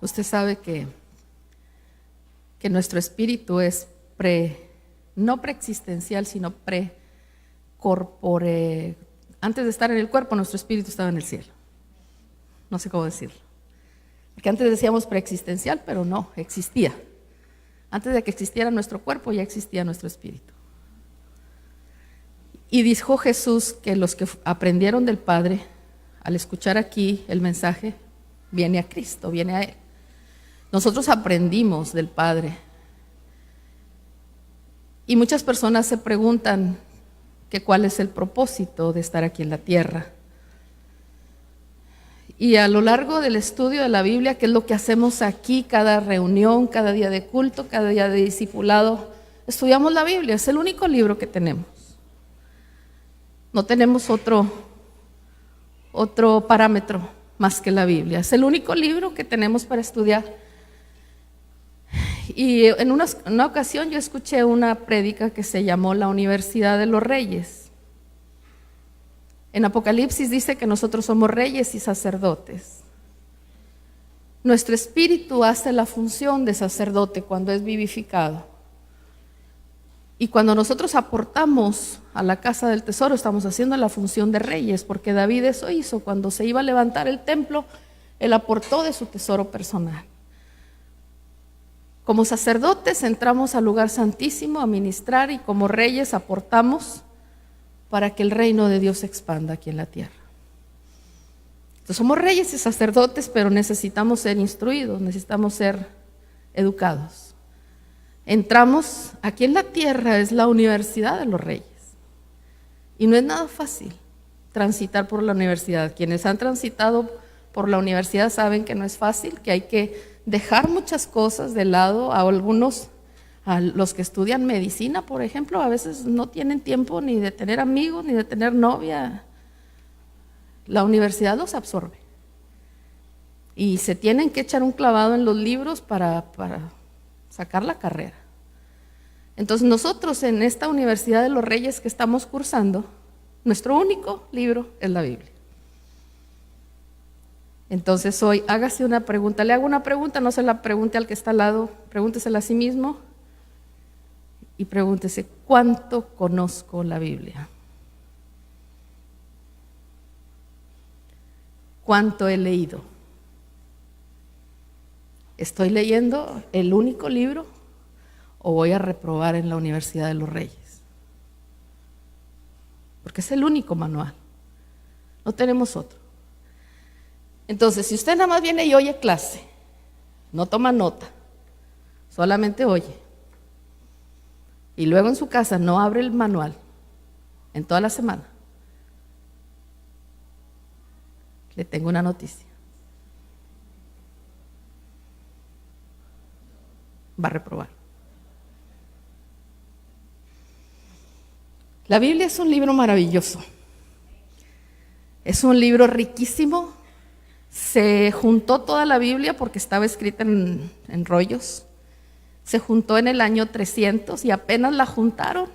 Usted sabe que nuestro espíritu es no preexistencial, sino precorpore. Antes de estar en el cuerpo, nuestro espíritu estaba en el cielo. No sé cómo decirlo. Porque antes decíamos preexistencial, pero no, existía. Antes de que existiera nuestro cuerpo, ya existía nuestro espíritu. Y dijo Jesús que los que aprendieron del Padre, al escuchar aquí el mensaje, viene a Cristo, viene a Él. Nosotros aprendimos del Padre. Y muchas personas se preguntan que cuál es el propósito de estar aquí en la tierra. Y a lo largo del estudio de la Biblia, que es lo que hacemos aquí, cada reunión, cada día de culto, cada día de discipulado, estudiamos la Biblia, es el único libro que tenemos. No tenemos otro parámetro más que la Biblia, es el único libro que tenemos para estudiar. Y en una ocasión yo escuché una prédica que se llamó La Universidad de los Reyes. En Apocalipsis dice que nosotros somos reyes y sacerdotes. Nuestro espíritu hace la función de sacerdote cuando es vivificado. Y cuando nosotros aportamos a la casa del tesoro, estamos haciendo la función de reyes, porque David eso hizo. Cuando se iba a levantar el templo, él aportó de su tesoro personal. Como sacerdotes entramos al lugar santísimo a ministrar, y como reyes aportamos para que el reino de Dios se expanda aquí en la tierra. Entonces somos reyes y sacerdotes, pero necesitamos ser instruidos, necesitamos ser educados. Entramos aquí en la tierra, es la universidad de los reyes. Y no es nada fácil transitar por la universidad. Quienes han transitado por la universidad saben que no es fácil, que hay que dejar muchas cosas de lado. A los que estudian medicina, por ejemplo, a veces no tienen tiempo ni de tener amigos, ni de tener novia. La universidad los absorbe. Y se tienen que echar un clavado en los libros para sacar la carrera. Entonces nosotros en esta Universidad de los Reyes que estamos cursando, nuestro único libro es la Biblia. Entonces hoy hágase una pregunta, le hago una pregunta, no se la pregunte al que está al lado, pregúntesela a sí mismo y pregúntese: ¿cuánto conozco la Biblia? ¿Cuánto he leído? ¿Estoy leyendo el único libro o voy a reprobar en la Universidad de los Reyes? Porque es el único manual, no tenemos otro. Entonces, si usted nada más viene y oye clase, no toma nota, solamente oye, y luego en su casa no abre el manual en toda la semana, le tengo una noticia: va a reprobar. La Biblia es un libro maravilloso, es un libro riquísimo. Se juntó toda la Biblia porque estaba escrita en rollos. Se juntó en el año 300 y apenas la juntaron.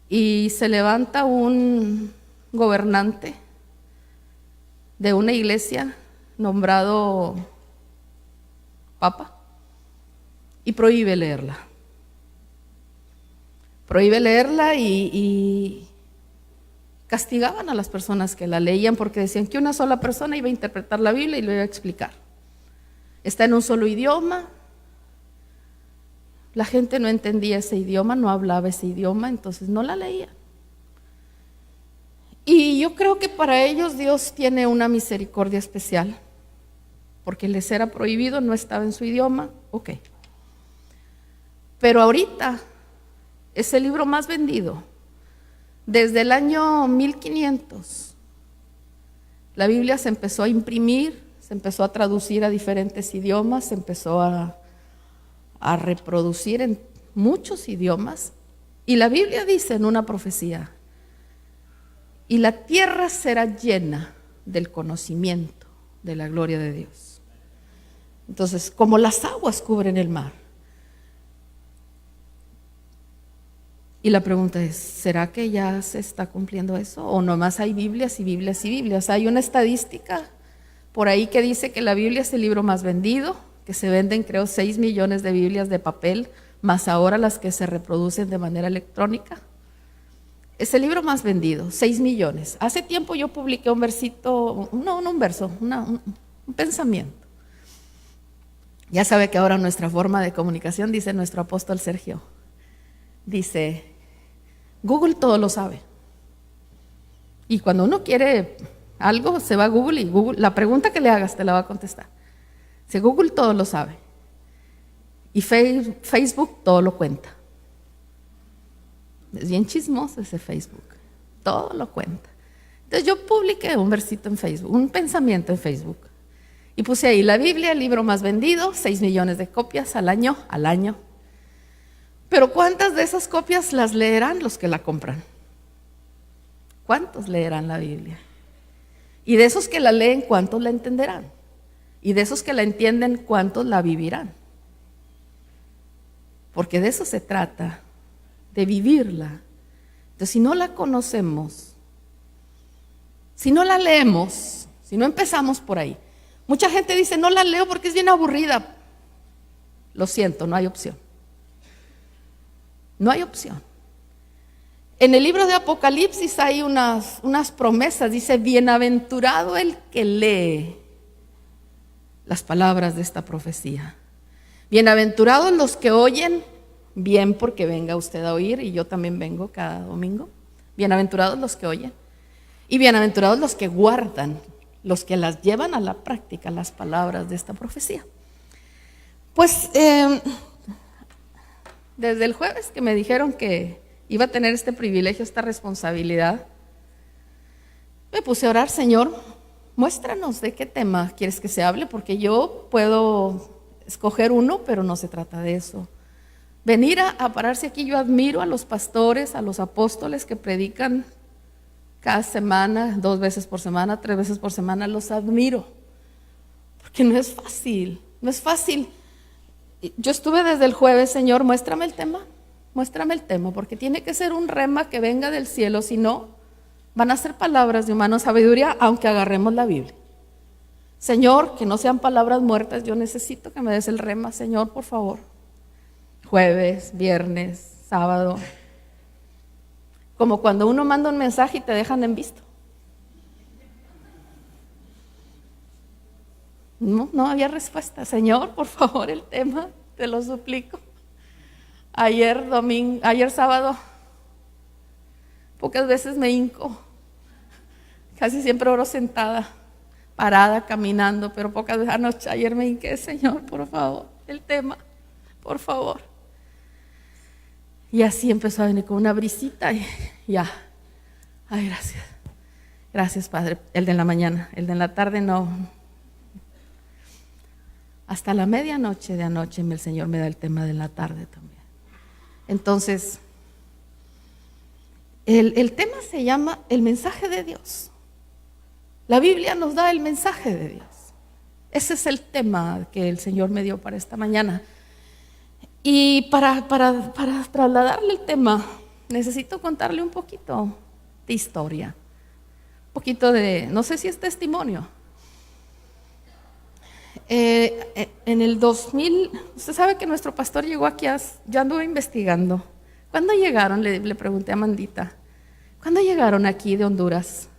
Y se levanta un gobernante de una iglesia nombrado Papa y prohíbe leerla. Prohíbe leerla y castigaban a las personas que la leían porque decían que una sola persona iba a interpretar la Biblia y lo iba a explicar. Está en un solo idioma. La gente no entendía ese idioma, no hablaba ese idioma, entonces no la leían. Y yo creo que para ellos Dios tiene una misericordia especial, porque les era prohibido, no estaba en su idioma, ok. Pero ahorita es el libro más vendido. Desde el año 1500, la Biblia se empezó a imprimir, se empezó a traducir a diferentes idiomas, se empezó a reproducir en muchos idiomas. Y la Biblia dice en una profecía: y la tierra será llena del conocimiento de la gloria de Dios. Entonces, como las aguas cubren el mar. Y la pregunta es: ¿será que ya se está cumpliendo eso? ¿O nomás hay Biblias y Biblias y Biblias? Hay una estadística por ahí que dice que la Biblia es el libro más vendido, que se venden creo 6 millones de Biblias de papel, más ahora las que se reproducen de manera electrónica. Es el libro más vendido, 6 millones. Hace tiempo yo publiqué un versito, no un verso, un pensamiento. Ya sabe que ahora nuestra forma de comunicación, dice nuestro apóstol Sergio, dice, Google todo lo sabe. Y cuando uno quiere algo, se va a Google y Google, la pregunta que le hagas te la va a contestar. Si Google todo lo sabe y Facebook todo lo cuenta. Es bien chismoso ese Facebook, todo lo cuenta. Entonces yo publiqué un versito en Facebook, un pensamiento en Facebook, y puse ahí la Biblia, el libro más vendido, 6 millones de copias al año. Pero ¿cuántas de esas copias las leerán los que la compran? ¿Cuántos leerán la Biblia? Y de esos que la leen, ¿cuántos la entenderán? Y de esos que la entienden, ¿cuántos la vivirán? Porque de eso se trata, de vivirla. Entonces, si no la conocemos, si no la leemos, si no empezamos por ahí, mucha gente dice, no la leo porque es bien aburrida. Lo siento, no hay opción. No hay opción. En el libro de Apocalipsis hay unas promesas, dice, bienaventurado el que lee las palabras de esta profecía. Bienaventurados los que oyen, bien porque venga usted a oír, y yo también vengo cada domingo. Bienaventurados los que oyen, y bienaventurados los que guardan, los que las llevan a la práctica, las palabras de esta profecía. Pues desde el jueves que me dijeron que iba a tener este privilegio, esta responsabilidad, me puse a orar, Señor, muéstranos de qué tema quieres que se hable, porque yo puedo escoger uno, pero no se trata de eso. Venir a pararse aquí, yo admiro a los pastores, a los apóstoles que predican cada semana, 2 veces por semana, 3 veces por semana, los admiro, porque no es fácil, no es fácil. Yo estuve desde el jueves, Señor, muéstrame el tema, porque tiene que ser un rema que venga del cielo, si no, van a ser palabras de humana sabiduría, aunque agarremos la Biblia. Señor, que no sean palabras muertas, yo necesito que me des el rema, Señor, por favor. Jueves, viernes, sábado. Como cuando uno manda un mensaje y te dejan en visto. No había respuesta. Señor, por favor, el tema, te lo suplico. Ayer sábado, pocas veces me hinco. Casi siempre oro sentada, parada, caminando, pero pocas veces ayer me hinqué, Señor, por favor, el tema, por favor. Y así empezó a venir con una brisita y ya. Ay, gracias. Gracias, Padre. El de la mañana, el de la tarde no. Hasta la medianoche de anoche el Señor me da el tema de la tarde también. Entonces, el tema se llama el mensaje de Dios. La Biblia nos da el mensaje de Dios. Ese es el tema que el Señor me dio para esta mañana. Y para trasladarle el tema, necesito contarle un poquito de historia. Un poquito de, no sé si es testimonio. En el 2000, usted sabe que nuestro pastor llegó aquí, yo anduve investigando. ¿Cuándo llegaron? Le pregunté a Mandita. ¿Cuándo llegaron aquí de Honduras?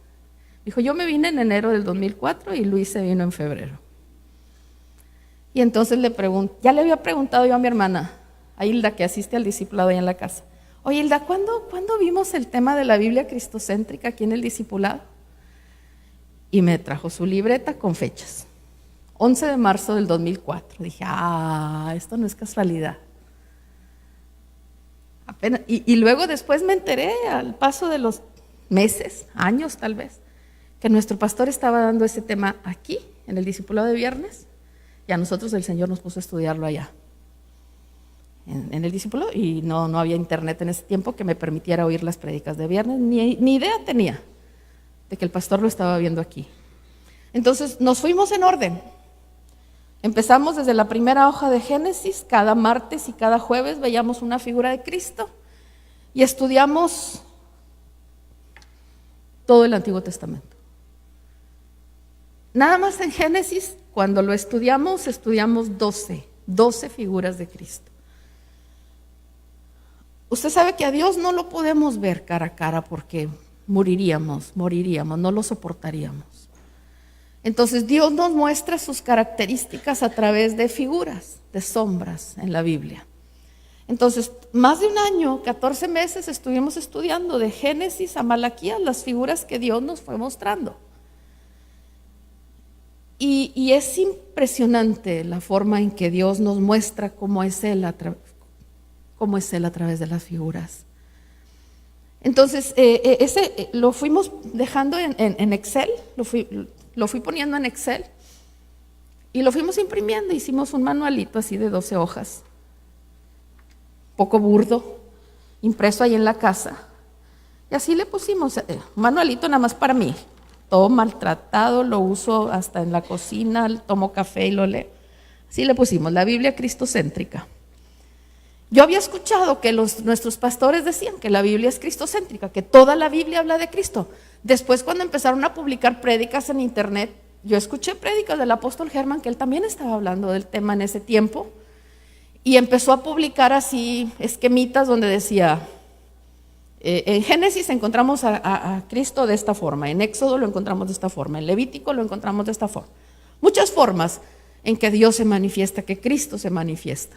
Dijo, yo me vine en enero del 2004 y Luis se vino en febrero. Y entonces ya le había preguntado yo a mi hermana, a Hilda, que asiste al discipulado ahí en la casa. Oye, Hilda, ¿cuándo vimos el tema de la Biblia cristocéntrica aquí en el discipulado? Y me trajo su libreta con fechas. 11 de marzo del 2004. Dije, esto no es casualidad. Y luego después me enteré, al paso de los meses, años tal vez, que nuestro pastor estaba dando ese tema aquí, en el discipulado de viernes, y a nosotros el Señor nos puso a estudiarlo allá, en el discipulado, y no había internet en ese tiempo que me permitiera oír las prédicas de viernes, ni idea tenía de que el pastor lo estaba viendo aquí. Entonces nos fuimos en orden. Empezamos desde la primera hoja de Génesis, cada martes y cada jueves veíamos una figura de Cristo y estudiamos todo el Antiguo Testamento. nada más en Génesis, cuando lo estudiamos 12 figuras de Cristo. Usted sabe que a Dios no lo podemos ver cara a cara porque moriríamos, no lo soportaríamos. Entonces Dios nos muestra sus características a través de figuras, de sombras en la Biblia. Entonces, más de un año, 14 meses, estuvimos estudiando de Génesis a Malaquías las figuras que Dios nos fue mostrando. Y es impresionante la forma en que Dios nos muestra cómo es Él a través de las figuras. Entonces, ese lo fuimos dejando en Excel, lo fui poniendo en Excel y lo fuimos imprimiendo. Hicimos un manualito así de 12 hojas, poco burdo, impreso ahí en la casa. Y así le pusimos un manualito nada más para mí, todo maltratado, lo uso hasta en la cocina, tomo café y lo leo. Así le pusimos, la Biblia cristocéntrica. Yo había escuchado que nuestros pastores decían que la Biblia es cristocéntrica, que toda la Biblia habla de Cristo. Después, cuando empezaron a publicar prédicas en internet, yo escuché prédicas del apóstol Germán, que él también estaba hablando del tema en ese tiempo, y empezó a publicar así esquemitas donde decía, en Génesis encontramos a Cristo de esta forma, en Éxodo lo encontramos de esta forma, en Levítico lo encontramos de esta forma. Muchas formas en que Dios se manifiesta, que Cristo se manifiesta.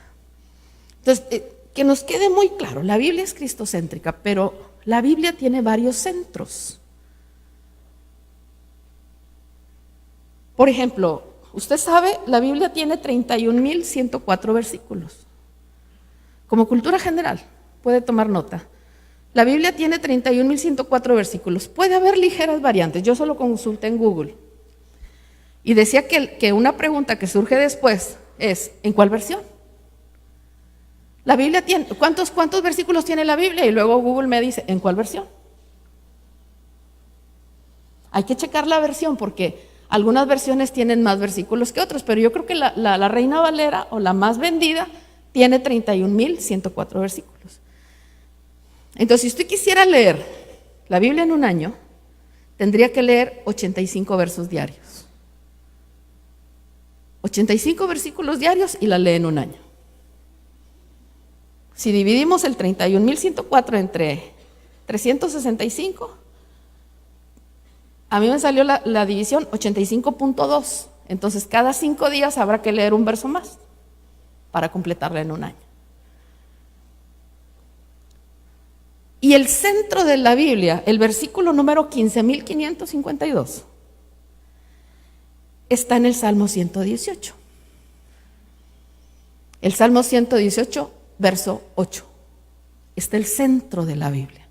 Entonces, que nos quede muy claro, la Biblia es cristocéntrica, pero la Biblia tiene varios centros. Por ejemplo, usted sabe, la Biblia tiene 31.104 versículos. Como cultura general, puede tomar nota. La Biblia tiene 31.104 versículos. Puede haber ligeras variantes, yo solo consulté en Google. Y decía que una pregunta que surge después es, ¿en cuál versión? La Biblia tiene, ¿cuántos versículos tiene la Biblia? Y luego Google me dice, ¿en cuál versión? Hay que checar la versión porque algunas versiones tienen más versículos que otras, pero yo creo que la Reina Valera o la más vendida tiene 31.104 versículos. Entonces, si usted quisiera leer la Biblia en un año, tendría que leer 85 versos diarios. 85 versículos diarios y la lee en un año. Si dividimos el 31.104 entre 365, a mí me salió la división 85.2. Entonces, cada 5 días habrá que leer un verso más para completarla en un año. Y el centro de la Biblia, el versículo número 15.552, está en el Salmo 118. El Salmo 118, verso 8. Está el centro de la Biblia,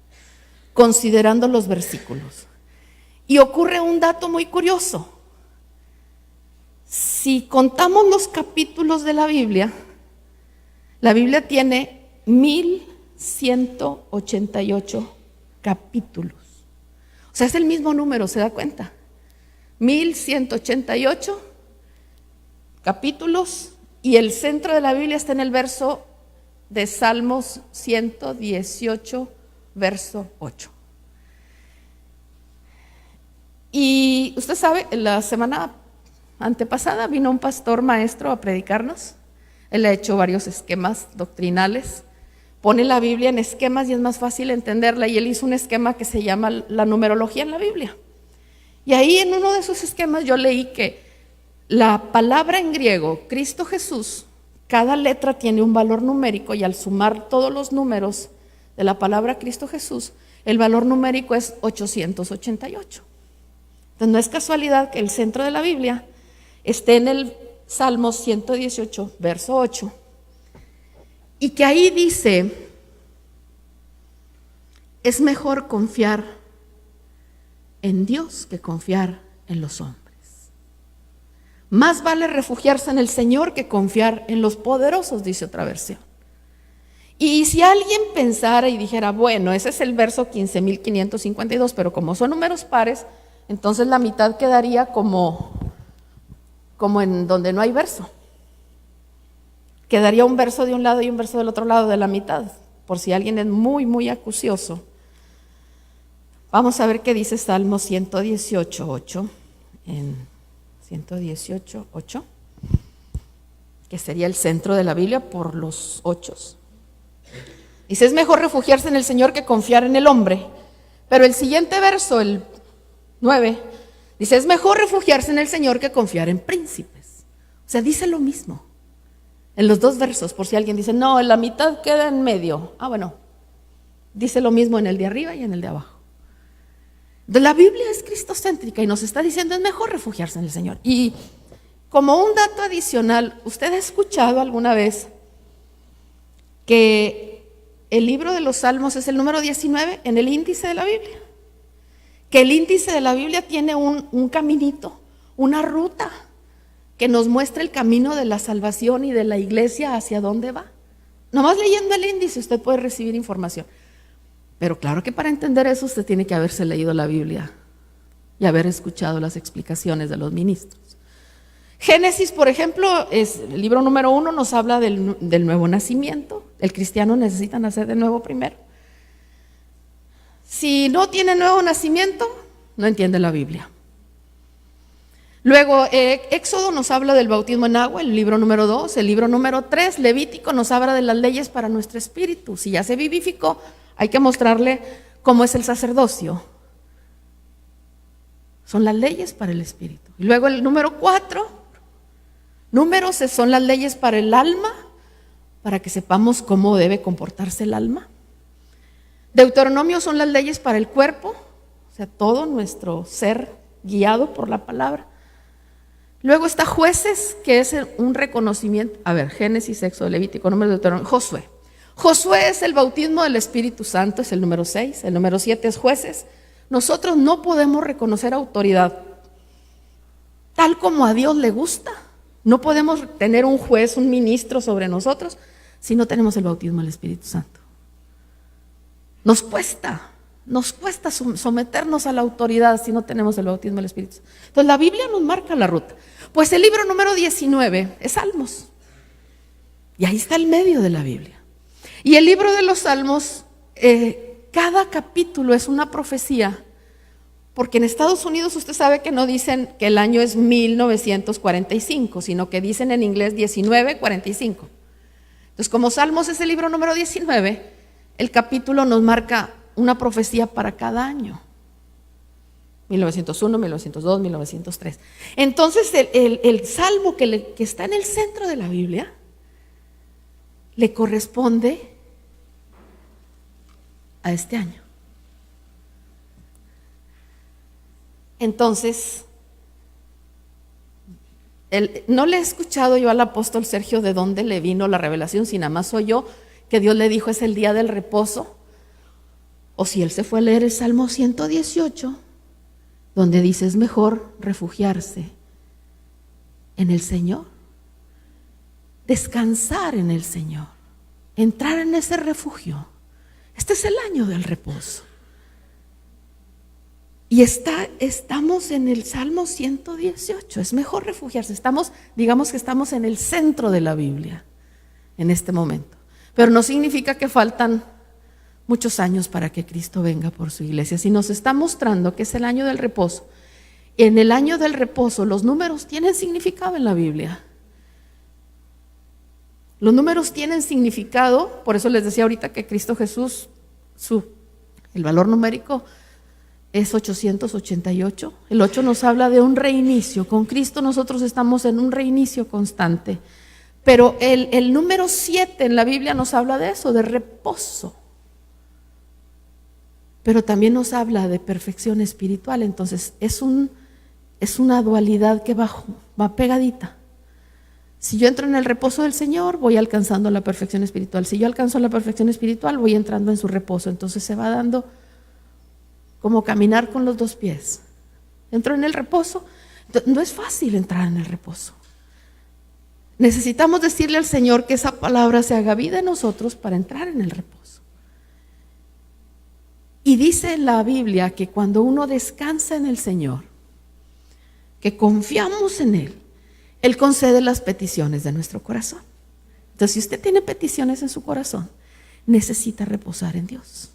considerando los versículos. Y ocurre un dato muy curioso. Si contamos los capítulos de la Biblia tiene 1188 capítulos. O sea, es el mismo número, ¿se da cuenta? 1188 capítulos y el centro de la Biblia está en el verso de Salmos 118, verso 8. Y usted sabe, la semana antepasada vino un pastor maestro a predicarnos. Él ha hecho varios esquemas doctrinales. Pone la Biblia en esquemas y es más fácil entenderla. Y él hizo un esquema que se llama la numerología en la Biblia. Y ahí en uno de esos esquemas yo leí que la palabra en griego, Cristo Jesús, cada letra tiene un valor numérico y al sumar todos los números de la palabra Cristo Jesús, el valor numérico es 888. Entonces no es casualidad que el centro de la Biblia esté en el Salmo 118, verso 8, y que ahí dice, es mejor confiar en Dios que confiar en los hombres. Más vale refugiarse en el Señor que confiar en los poderosos, dice otra versión. Y si alguien pensara y dijera, bueno, ese es el verso 15.552, pero como son números pares, entonces la mitad quedaría como en donde no hay verso. Quedaría un verso de un lado y un verso del otro lado de la mitad, por si alguien es muy, muy acucioso. Vamos a ver qué dice Salmo 118, 8 en 118:8, que sería el centro de la Biblia por los 8. Dice, es mejor refugiarse en el Señor que confiar en el hombre. Pero el siguiente verso, el 9, dice, es mejor refugiarse en el Señor que confiar en príncipes. O sea, dice lo mismo en los dos versos, por si alguien dice, no, la mitad queda en medio. Bueno, dice lo mismo en el de arriba y en el de abajo. La Biblia es cristocéntrica y nos está diciendo, es mejor refugiarse en el Señor. Y como un dato adicional, ¿usted ha escuchado alguna vez que el libro de los Salmos es el número 19 en el índice de la Biblia? Que el índice de la Biblia tiene un caminito, una ruta que nos muestra el camino de la salvación y de la iglesia hacia dónde va. Nomás leyendo el índice usted puede recibir información. Pero claro que para entender eso usted tiene que haberse leído la Biblia y haber escuchado las explicaciones de los ministros. Génesis, por ejemplo, es el libro número 1, nos habla del nuevo nacimiento. El cristiano necesita nacer de nuevo primero. Si no tiene nuevo nacimiento, no entiende la Biblia. Luego, Éxodo nos habla del bautismo en agua, el libro número 2. El libro número 3, Levítico, nos habla de las leyes para nuestro espíritu. Si ya se vivificó, hay que mostrarle cómo es el sacerdocio. Son las leyes para el espíritu. Y luego el número 4, números, son las leyes para el alma, para que sepamos cómo debe comportarse el alma. Deuteronomio son las leyes para el cuerpo, o sea, todo nuestro ser guiado por la palabra. Luego está Jueces, que es un reconocimiento. Génesis, Éxodo, Levítico, Números, Deuteronomio, Josué. Josué es el bautismo del Espíritu Santo, es el número 6. El número 7 es Jueces. Nosotros no podemos reconocer autoridad tal como a Dios le gusta. No podemos tener un juez, un ministro sobre nosotros si no tenemos el bautismo del Espíritu Santo. Nos cuesta someternos a la autoridad si no tenemos el bautismo del Espíritu Santo. Entonces la Biblia nos marca la ruta. Pues el libro número 19 es Salmos. Y ahí está el medio de la Biblia. Y el libro de los Salmos, cada capítulo es una profecía. Porque en Estados Unidos usted sabe que no dicen que el año es 1945, sino que dicen en inglés 1945. Entonces, como Salmos es el libro número 19, el capítulo nos marca una profecía para cada año. 1901, 1902, 1903. Entonces, el salmo que está en el centro de la Biblia le corresponde a este año. Entonces, no le he escuchado yo al apóstol Sergio de dónde le vino la revelación, si nada más oyó que Dios le dijo es el día del reposo, o si él se fue a leer el Salmo 118, donde dice es mejor refugiarse en el Señor, descansar en el Señor, entrar en ese refugio. Este es el año del reposo. Y estamos en el Salmo 118, es mejor refugiarse. Digamos que estamos en el centro de la Biblia en este momento. Pero no significa que faltan muchos años para que Cristo venga por su iglesia. Si nos está mostrando que es el año del reposo, en el año del reposo los números tienen significado en la Biblia. Los números tienen significado, por eso les decía ahorita que Cristo Jesús, el valor numérico es 888. El 8 nos habla de un reinicio. Con Cristo nosotros estamos en un reinicio constante. Pero el número 7 en la Biblia nos habla de eso, de reposo. Pero también nos habla de perfección espiritual. Entonces es una dualidad que va pegadita. Si yo entro en el reposo del Señor, voy alcanzando la perfección espiritual. Si yo alcanzo la perfección espiritual, voy entrando en su reposo. Entonces se va dando como caminar con los dos pies. Entro en el reposo. No es fácil entrar en el reposo. Necesitamos decirle al Señor que esa palabra se haga vida en nosotros para entrar en el reposo. Y dice en la Biblia que cuando uno descansa en el Señor, que confiamos en Él, Él concede las peticiones de nuestro corazón. Entonces, si usted tiene peticiones en su corazón, necesita reposar en Dios.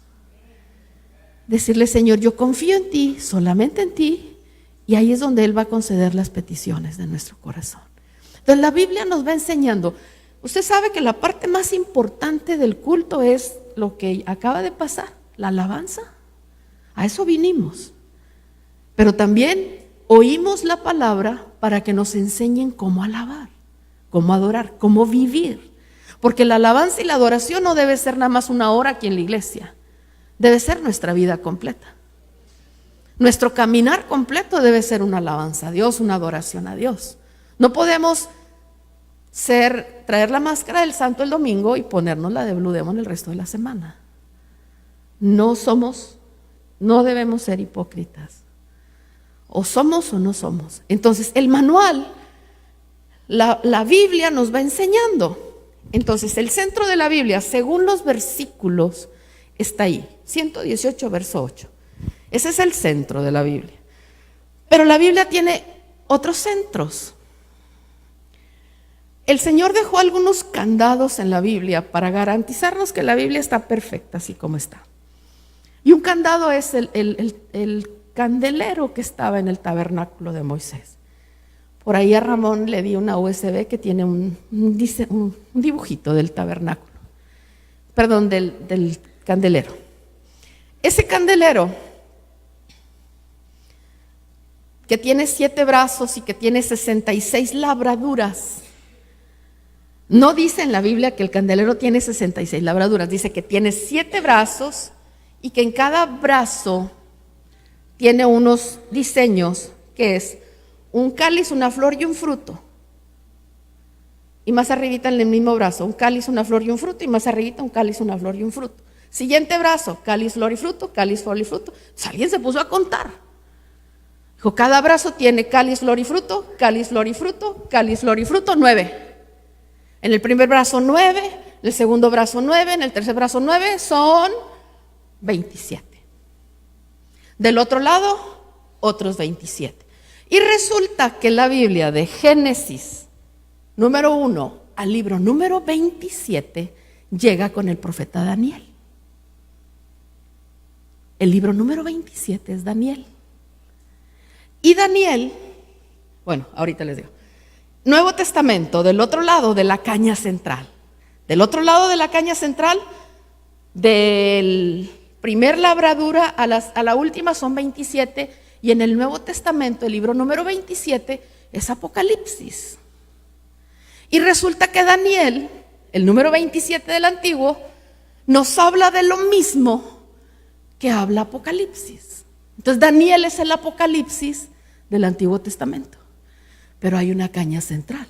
Decirle, Señor, yo confío en ti, solamente en ti, Y ahí es donde Él va a conceder las peticiones de nuestro corazón. Entonces la Biblia nos va enseñando. Usted sabe que la parte más importante del culto es lo que acaba de pasar, la alabanza. A eso vinimos. Pero también oímos la palabra para que nos enseñen cómo alabar, cómo adorar, cómo vivir. Porque la alabanza y la adoración no debe ser nada más una hora aquí en la iglesia. Debe ser nuestra vida completa. Nuestro caminar completo debe ser una alabanza a Dios, una adoración a Dios. No podemos traer la máscara del santo el domingo y ponernos la de Blue Demon el resto de la semana. No debemos ser hipócritas. O somos o no somos. Entonces el manual, la Biblia nos va enseñando. Entonces el centro de la Biblia, según los versículos, está ahí, 118 verso 8. Ese es el centro de la Biblia. Pero la Biblia tiene otros centros. El Señor dejó algunos candados en la Biblia para garantizarnos que la Biblia está perfecta así como está. Y un candado es el candelero que estaba en el tabernáculo de Moisés. Por ahí a Ramón le di una USB que tiene un dibujito del tabernáculo. Perdón, del candelero. Ese candelero que tiene 7 brazos y que tiene 66 labraduras. No dice en la Biblia que el candelero tiene 66 labraduras, dice que tiene 7 brazos y que en cada brazo tiene unos diseños que es un cáliz, una flor y un fruto. Y más arribita en el mismo brazo, un cáliz, una flor y un fruto, y más arribita un cáliz, una flor y un fruto. Siguiente brazo, cáliz, flor y fruto, cáliz, flor y fruto. Entonces, alguien se puso a contar. Dijo, cada brazo tiene cáliz, flor y fruto, cáliz, flor y fruto, cáliz, flor y fruto, 9. En el primer brazo 9, en el segundo brazo 9, en el tercer brazo 9, son 27. Del otro lado, otros 27. Y resulta que la Biblia de Génesis, número 1, al libro número 27, llega con el profeta Daniel. El libro número 27 es Daniel. Y Daniel, bueno, ahorita les digo, Nuevo Testamento, del otro lado de la caña central. Del otro lado de la caña central, del primer labradura a la última son 27, y en el Nuevo Testamento, el libro número 27, es Apocalipsis. Y resulta que Daniel, el número 27 del Antiguo, nos habla de lo mismo que habla Apocalipsis. Entonces Daniel es el Apocalipsis del Antiguo Testamento. Pero hay una caña central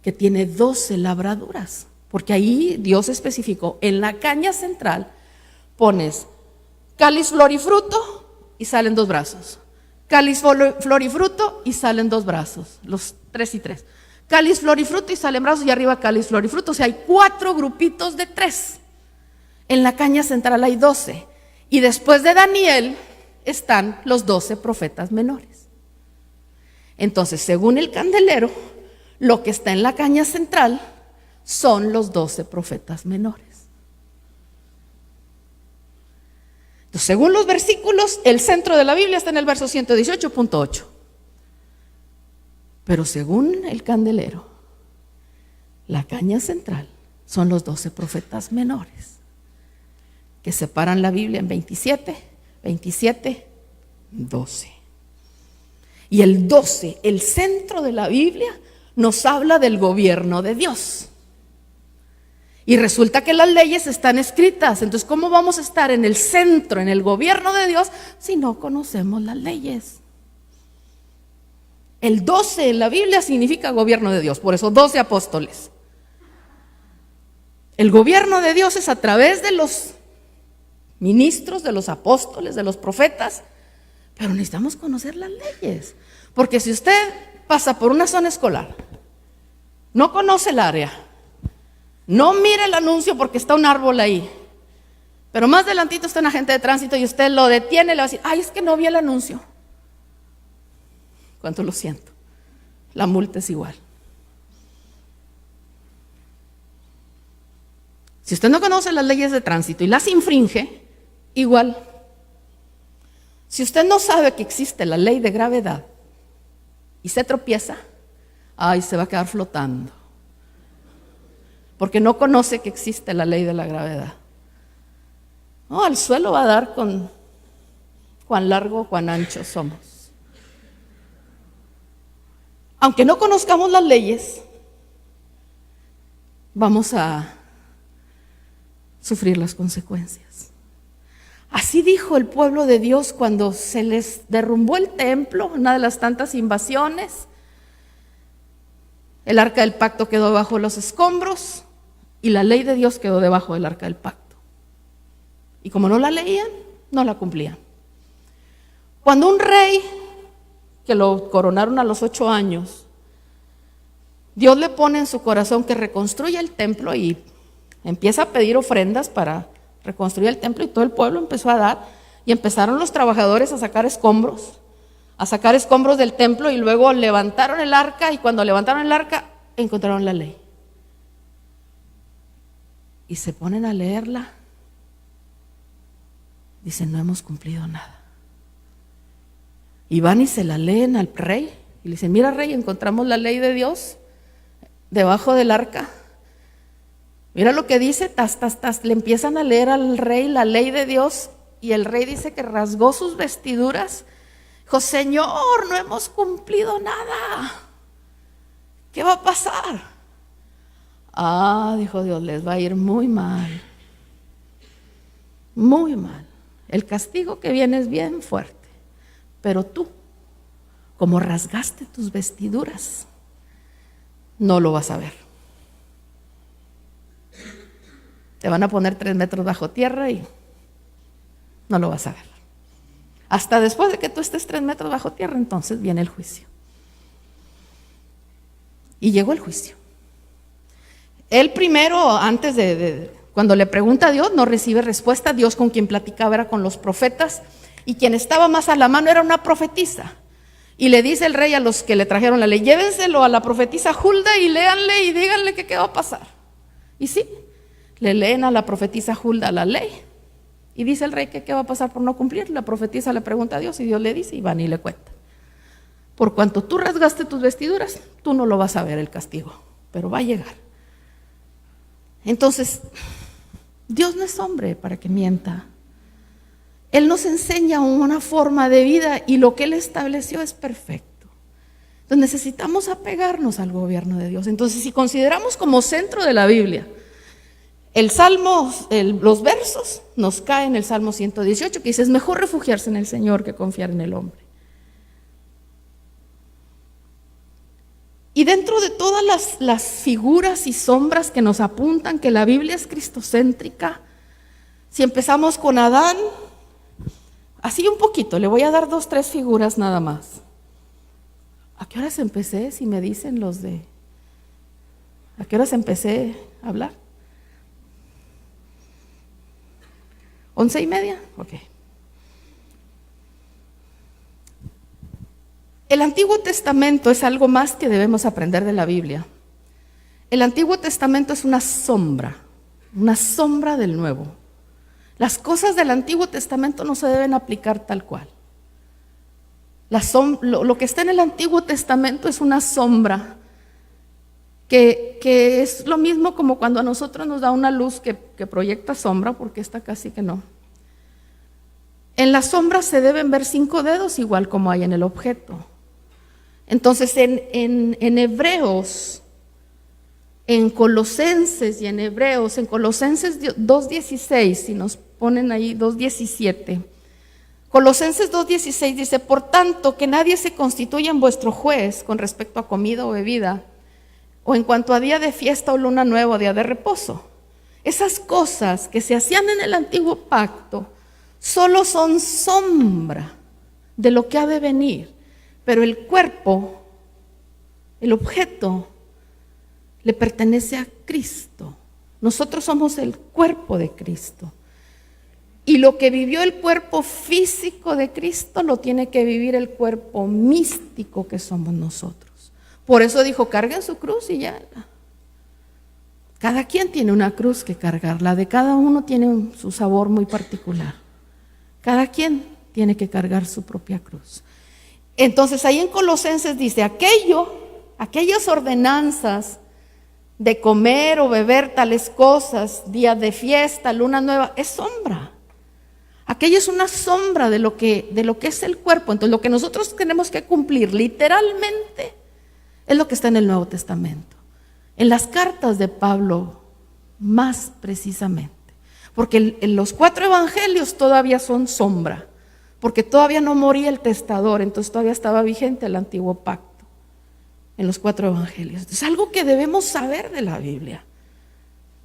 que tiene 12 labraduras, porque ahí Dios especificó, en la caña central pones cáliz, flor y fruto y salen 2 brazos. Cáliz, flor y fruto y salen 2 brazos, los 3 y 3. Cáliz, flor y fruto y salen brazos y arriba cáliz, flor y fruto. O sea, hay 4 grupitos de 3. En la caña central hay 12. Y después de Daniel están los 12 profetas menores. Entonces, según el candelero, lo que está en la caña central son los 12 profetas menores. Entonces, según los versículos, el centro de la Biblia está en el verso 118.8. Pero según el candelero, la caña central son los 12 profetas menores, que separan la Biblia en 27, 27, 12. Y el 12, el centro de la Biblia, nos habla del gobierno de Dios. Y resulta que las leyes están escritas. Entonces, ¿cómo vamos a estar en el centro, en el gobierno de Dios, si no conocemos las leyes? El 12 en la Biblia significa gobierno de Dios, por eso 12 apóstoles. El gobierno de Dios es a través de los ministros, de los apóstoles, de los profetas. Pero necesitamos conocer las leyes, porque si usted pasa por una zona escolar, no conoce el área, no mire el anuncio porque está un árbol ahí, pero más adelantito está un agente de tránsito y usted lo detiene y le va a decir, ay, es que no vi el anuncio. Cuánto lo siento, la multa es igual. Si usted no conoce las leyes de tránsito y las infringe, igual. Si usted no sabe que existe la ley de gravedad y se tropieza, ay, se va a quedar flotando. Porque no conoce que existe la ley de la gravedad. No, al suelo va a dar con cuán largo, cuán ancho somos. Aunque no conozcamos las leyes, vamos a sufrir las consecuencias. Así dijo el pueblo de Dios cuando se les derrumbó el templo, una de las tantas invasiones. El arca del pacto quedó bajo los escombros y la ley de Dios quedó debajo del arca del pacto. Y como no la leían, no la cumplían. Cuando un rey, que lo coronaron a los 8 años, Dios le pone en su corazón que reconstruya el templo y empieza a pedir ofrendas para reconstruir el templo, y todo el pueblo empezó a dar, y empezaron los trabajadores a sacar escombros del templo, y luego levantaron el arca, y cuando levantaron el arca encontraron la ley. Y se ponen a leerla, dicen, no hemos cumplido nada. Y van y se la leen al rey, y le dicen, mira rey, encontramos la ley de Dios debajo del arca. Mira lo que dice, le empiezan a leer al rey la ley de Dios, y el rey dice que rasgó sus vestiduras. Dijo, Señor, no hemos cumplido nada. ¿Qué va a pasar? Dijo Dios, les va a ir muy mal. Muy mal. El castigo que viene es bien fuerte. Pero tú, como rasgaste tus vestiduras, no lo vas a ver. Te van a poner 3 metros bajo tierra y no lo vas a ver. Hasta después de que tú estés 3 metros bajo tierra, entonces viene el juicio. Y llegó el juicio. Él primero, antes cuando le pregunta a Dios, no recibe respuesta. Dios con quien platicaba era con los profetas, y quien estaba más a la mano era una profetisa. Y le dice el rey a los que le trajeron la ley, llévenselo a la profetisa Hulda y léanle y díganle que qué va a pasar. Y sí, le leen a la profetisa Hulda la ley, y dice el rey que qué va a pasar por no cumplir. La profetisa le pregunta a Dios y Dios le dice, y van y le cuentan. Por cuanto tú rasgaste tus vestiduras, tú no lo vas a ver el castigo, pero va a llegar. Entonces, Dios no es hombre para que mienta. Él nos enseña una forma de vida, y lo que Él estableció es perfecto. Entonces necesitamos apegarnos al gobierno de Dios. Entonces, si consideramos como centro de la Biblia el Salmo, los versos, nos cae en el Salmo 118, que dice, es mejor refugiarse en el Señor que confiar en el hombre. Y dentro de todas las figuras y sombras que nos apuntan que la Biblia es cristocéntrica, si empezamos con Adán, así un poquito, le voy a dar 2, 3 figuras nada más. ¿A qué horas empecé? Si me dicen los de... ¿A qué horas empecé a hablar? 11:30, ok. El Antiguo Testamento es algo más que debemos aprender de la Biblia. El Antiguo Testamento es una sombra del Nuevo. Las cosas del Antiguo Testamento no se deben aplicar tal cual. Lo que está en el Antiguo Testamento es una sombra que es lo mismo como cuando a nosotros nos da una luz que proyecta sombra, porque esta casi que no. En la sombra se deben ver 5 dedos, igual como hay en el objeto. Entonces en Hebreos, en Colosenses y en Hebreos, en Colosenses 2:16, si nos ponen ahí 2:17, Colosenses 2:16 dice, por tanto, que nadie se constituya en vuestro juez con respecto a comida o bebida, o en cuanto a día de fiesta o luna nueva o día de reposo. Esas cosas que se hacían en el antiguo pacto solo son sombra de lo que ha de venir, pero el cuerpo, el objeto, le pertenece a Cristo. Nosotros somos el cuerpo de Cristo. Y lo que vivió el cuerpo físico de Cristo lo tiene que vivir el cuerpo místico que somos nosotros. Por eso dijo, carguen su cruz y ya. Cada quien tiene una cruz que cargar. La de cada uno tiene su sabor muy particular. Cada quien tiene que cargar su propia cruz. Entonces ahí en Colosenses dice, aquellas ordenanzas de comer o beber tales cosas, días de fiesta, luna nueva, es sombra. Aquello es una sombra de lo que es el cuerpo. Entonces lo que nosotros tenemos que cumplir literalmente es lo que está en el Nuevo Testamento. En las cartas de Pablo más precisamente. Porque en los 4 evangelios todavía son sombra. Porque todavía no moría el testador, entonces todavía estaba vigente el antiguo pacto. En los 4 evangelios. Es algo que debemos saber de la Biblia.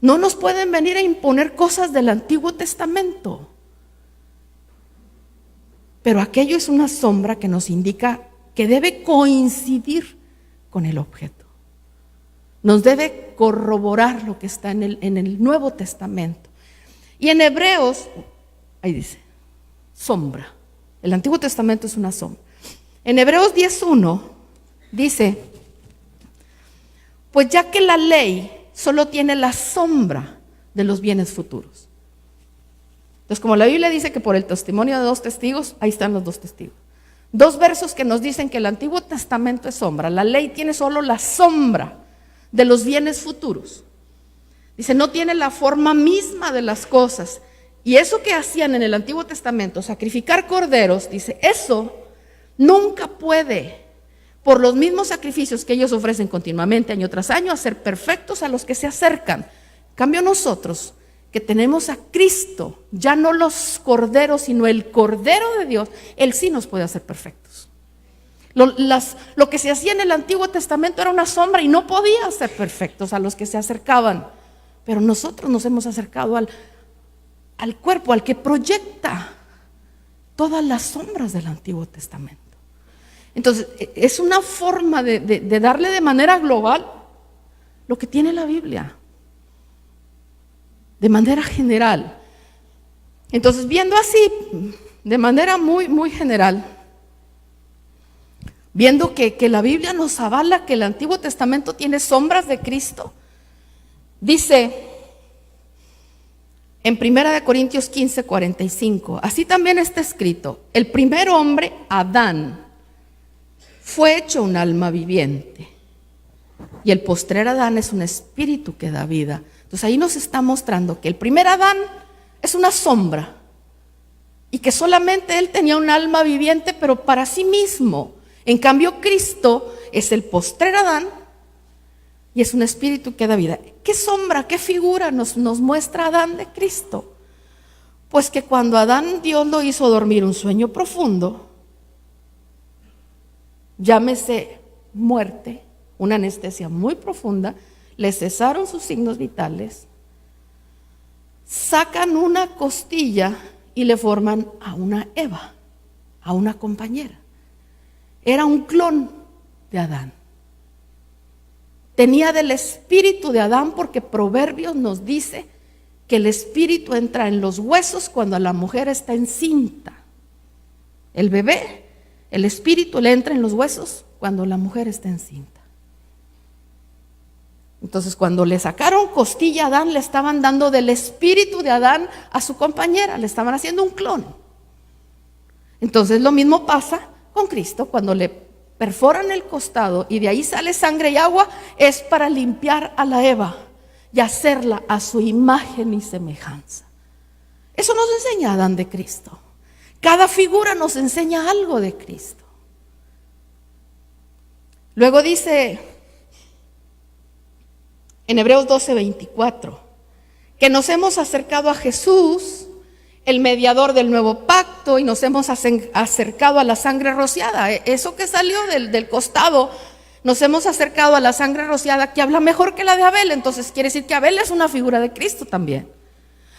No nos pueden venir a imponer cosas del Antiguo Testamento. Pero aquello es una sombra que nos indica que debe coincidir con el objeto. Nos debe corroborar lo que está en el Nuevo Testamento. Y en Hebreos, ahí dice, sombra. El Antiguo Testamento es una sombra. En Hebreos 10:1 dice, pues ya que la ley solo tiene la sombra de los bienes futuros. Entonces, como la Biblia dice que por el testimonio de 2 testigos, ahí están los 2 testigos. 2 versos que nos dicen que el Antiguo Testamento es sombra. La ley tiene solo la sombra de los bienes futuros. Dice, no tiene la forma misma de las cosas. Y eso que hacían en el Antiguo Testamento, sacrificar corderos, dice, eso nunca puede, por los mismos sacrificios que ellos ofrecen continuamente año tras año, hacer perfectos a los que se acercan. En cambio nosotros, que tenemos a Cristo, ya no los corderos, sino el Cordero de Dios, Él sí nos puede hacer perfectos. Lo que se hacía en el Antiguo Testamento era una sombra y no podía hacer perfectos a los que se acercaban. Pero nosotros nos hemos acercado al cuerpo, al que proyecta todas las sombras del Antiguo Testamento. Entonces, es una forma de darle de manera global lo que tiene la Biblia, de manera general. Entonces, viendo así, de manera muy, muy general, viendo que la Biblia nos avala que el Antiguo Testamento tiene sombras de Cristo, dice en 1 Corintios 15:45, así también está escrito, el primer hombre, Adán, fue hecho un alma viviente, y el postrer Adán es un espíritu que da vida. Entonces ahí nos está mostrando que el primer Adán es una sombra, y que solamente él tenía un alma viviente, pero para sí mismo. En cambio Cristo es el postrer Adán, y es un espíritu que da vida. ¿Qué sombra, qué figura nos muestra Adán de Cristo? Pues que cuando Adán Dios lo hizo dormir un sueño profundo, llámese muerte, una anestesia muy profunda, le cesaron sus signos vitales, sacan una costilla y le forman a una Eva, a una compañera. Era un clon de Adán. Tenía del espíritu de Adán, porque Proverbios nos dice que el espíritu entra en los huesos cuando la mujer está encinta. El bebé, el espíritu le entra en los huesos cuando la mujer está encinta. Entonces, cuando le sacaron costilla a Adán, le estaban dando del espíritu de Adán a su compañera, le estaban haciendo un clon. Entonces, lo mismo pasa con Cristo. Cuando le perforan el costado y de ahí sale sangre y agua, es para limpiar a la Eva y hacerla a su imagen y semejanza. Eso nos enseña Adán de Cristo. Cada figura nos enseña algo de Cristo. Luego dice en Hebreos 12:24 que nos hemos acercado a Jesús, el mediador del nuevo pacto, y nos hemos acercado a la sangre rociada. Eso que salió del costado, nos hemos acercado a la sangre rociada, que habla mejor que la de Abel. Entonces quiere decir que Abel es una figura de Cristo también.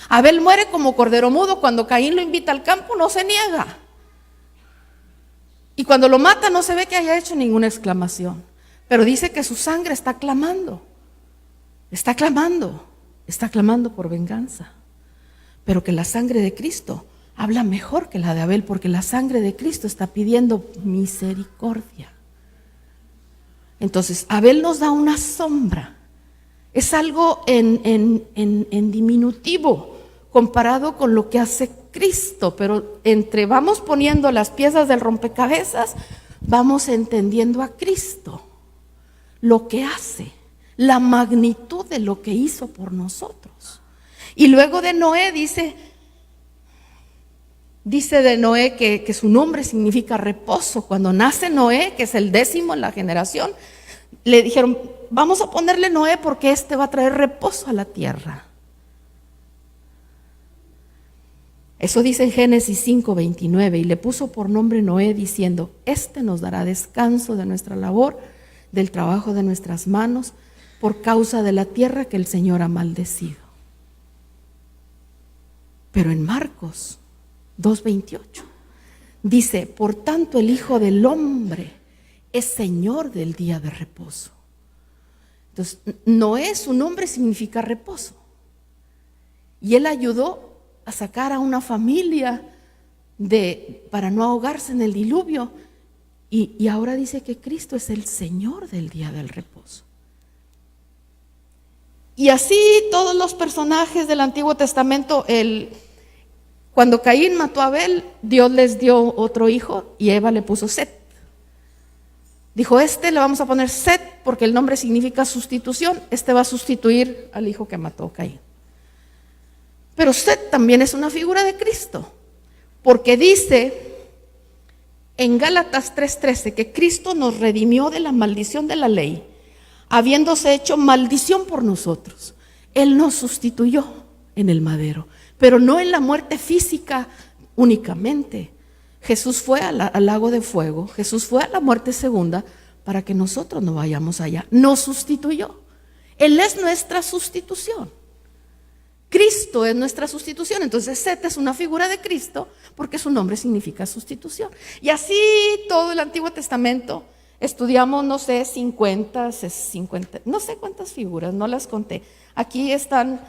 Abel muere como cordero mudo. Cuando Caín lo invita al campo, no se niega, y cuando lo mata no se ve que haya hecho ninguna exclamación, pero dice que su sangre está clamando por venganza. Pero que la sangre de Cristo habla mejor que la de Abel, porque la sangre de Cristo está pidiendo misericordia. Entonces Abel nos da una sombra, es algo en diminutivo comparado con lo que hace Cristo, pero entre vamos poniendo las piezas del rompecabezas, vamos entendiendo a Cristo, lo que hace, la magnitud de lo que hizo por nosotros. Y luego de Noé dice de Noé que su nombre significa reposo. Cuando nace Noé, que es el 10º en la generación, le dijeron, vamos a ponerle Noé porque este va a traer reposo a la tierra. Eso dice en Génesis 5:29, y le puso por nombre Noé diciendo, este nos dará descanso de nuestra labor, del trabajo de nuestras manos, por causa de la tierra que el Señor ha maldecido. Pero en Marcos 2:28 dice, por tanto el Hijo del Hombre es Señor del día de reposo. Entonces, Noé, su nombre significa reposo. Y él ayudó a sacar a una familia para no ahogarse en el diluvio. Y ahora dice que Cristo es el Señor del día del reposo. Y así todos los personajes del Antiguo Testamento, cuando Caín mató a Abel, Dios les dio otro hijo y Eva le puso Set. Dijo, le vamos a poner Set porque el nombre significa sustitución. Va a sustituir al hijo que mató a Caín. Pero Set también es una figura de Cristo, porque dice en Gálatas 3:13 que Cristo nos redimió de la maldición de la ley, habiéndose hecho maldición por nosotros. Él nos sustituyó en el madero, pero no en la muerte física únicamente. Jesús fue al lago de fuego, Jesús fue a la muerte segunda para que nosotros no vayamos allá. Nos sustituyó. Él es nuestra sustitución. Cristo es nuestra sustitución. Entonces Set es una figura de Cristo porque su nombre significa sustitución. Y así todo el Antiguo Testamento estudiamos, no sé, 50, no sé cuántas figuras, no las conté. Aquí están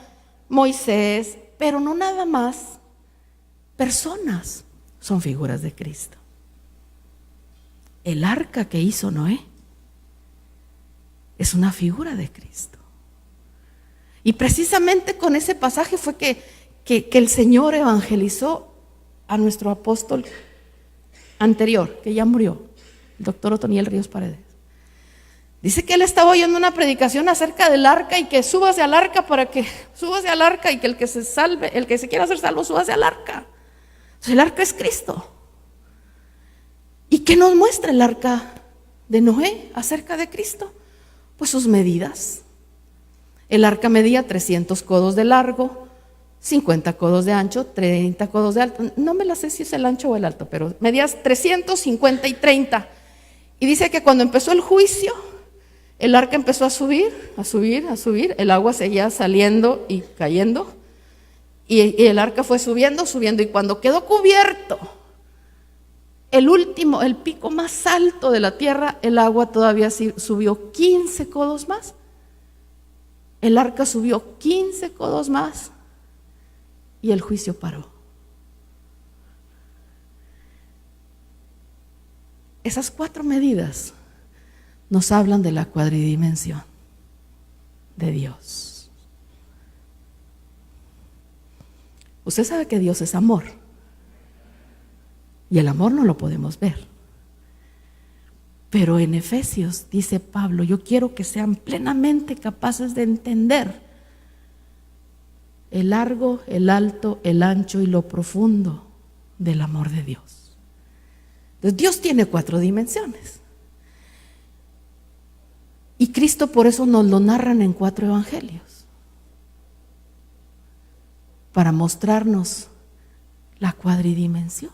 Moisés, pero no nada más personas son figuras de Cristo. El arca que hizo Noé es una figura de Cristo. Y precisamente con ese pasaje fue que el Señor evangelizó a nuestro apóstol anterior, que ya murió, el doctor Otoniel Ríos Paredes. Dice que él estaba oyendo una predicación acerca del arca y que súbase al arca y que el que se salve, el que se quiera hacer salvo, súbase al arca. Entonces, el arca es Cristo. ¿Y qué nos muestra el arca de Noé acerca de Cristo? Pues sus medidas. El arca medía 300 codos de largo, 50 codos de ancho, 30 codos de alto. No me la sé si es el ancho o el alto, pero medía 300, 50 y 30. Y dice que cuando empezó el juicio, el arca empezó a subir. El agua seguía saliendo y cayendo. Y el arca fue subiendo. Y cuando quedó cubierto, el pico más alto de la tierra, el agua todavía subió 15 codos más. El arca subió 15 codos más y el juicio paró. Esas 4 medidas nos hablan de la cuadridimensión de Dios. Usted sabe que Dios es amor y el amor no lo podemos ver. Pero en Efesios dice Pablo, yo quiero que sean plenamente capaces de entender el largo, el alto, el ancho y lo profundo del amor de Dios. Entonces Dios tiene 4 dimensiones. Y Cristo por eso nos lo narran en 4 evangelios, para mostrarnos la cuadridimensión.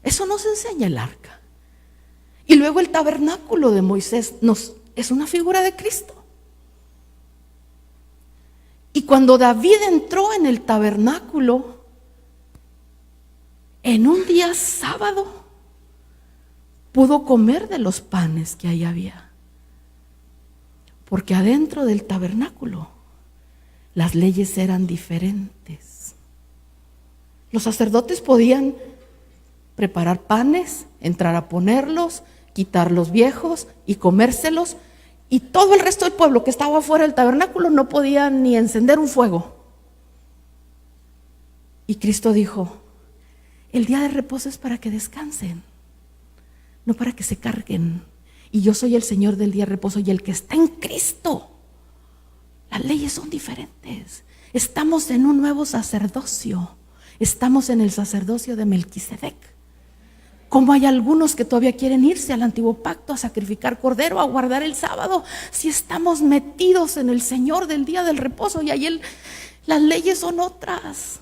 Eso nos enseña el arca. Y luego el tabernáculo de Moisés es una figura de Cristo. Y cuando David entró en el tabernáculo, en un día sábado, pudo comer de los panes que ahí había. Porque adentro del tabernáculo las leyes eran diferentes. Los sacerdotes podían preparar panes, entrar a ponerlos, quitar los viejos y comérselos, y todo el resto del pueblo que estaba fuera del tabernáculo no podía ni encender un fuego. Y Cristo dijo, el día de reposo es para que descansen, no para que se carguen. Y yo soy el Señor del día de reposo y el que está en Cristo. Las leyes son diferentes. Estamos en un nuevo sacerdocio. Estamos en el sacerdocio de Melquisedec. Como hay algunos que todavía quieren irse al antiguo pacto a sacrificar cordero, a guardar el sábado, si estamos metidos en el Señor del día del reposo y ahí las leyes son otras.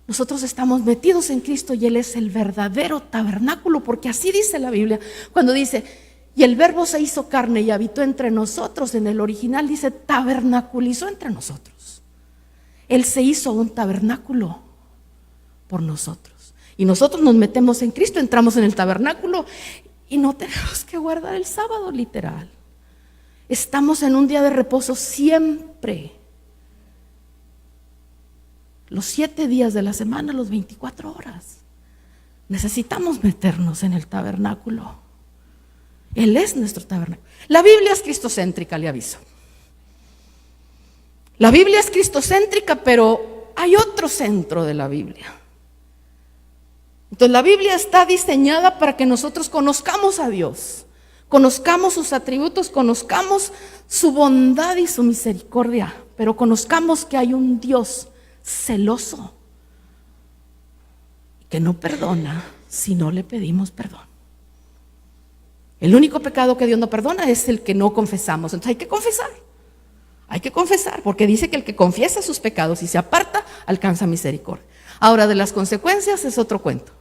Nosotros estamos metidos en Cristo y Él es el verdadero tabernáculo, porque así dice la Biblia. Cuando dice, y el verbo se hizo carne y habitó entre nosotros, en el original dice, tabernaculizó entre nosotros. Él se hizo un tabernáculo por nosotros. Y nosotros nos metemos en Cristo, entramos en el tabernáculo y no tenemos que guardar el sábado, literal. Estamos en un día de reposo siempre. Los 7 días de la semana, los 24 horas. Necesitamos meternos en el tabernáculo. Él es nuestro tabernáculo. La Biblia es cristocéntrica, le aviso. La Biblia es cristocéntrica, pero hay otro centro de la Biblia. Entonces la Biblia está diseñada para que nosotros conozcamos a Dios, conozcamos sus atributos, conozcamos su bondad y su misericordia, pero conozcamos que hay un Dios celoso que no perdona si no le pedimos perdón. El único pecado que Dios no perdona es el que no confesamos. Entonces hay que confesar, porque dice que el que confiesa sus pecados y se aparta alcanza misericordia. Ahora, de las consecuencias es otro cuento.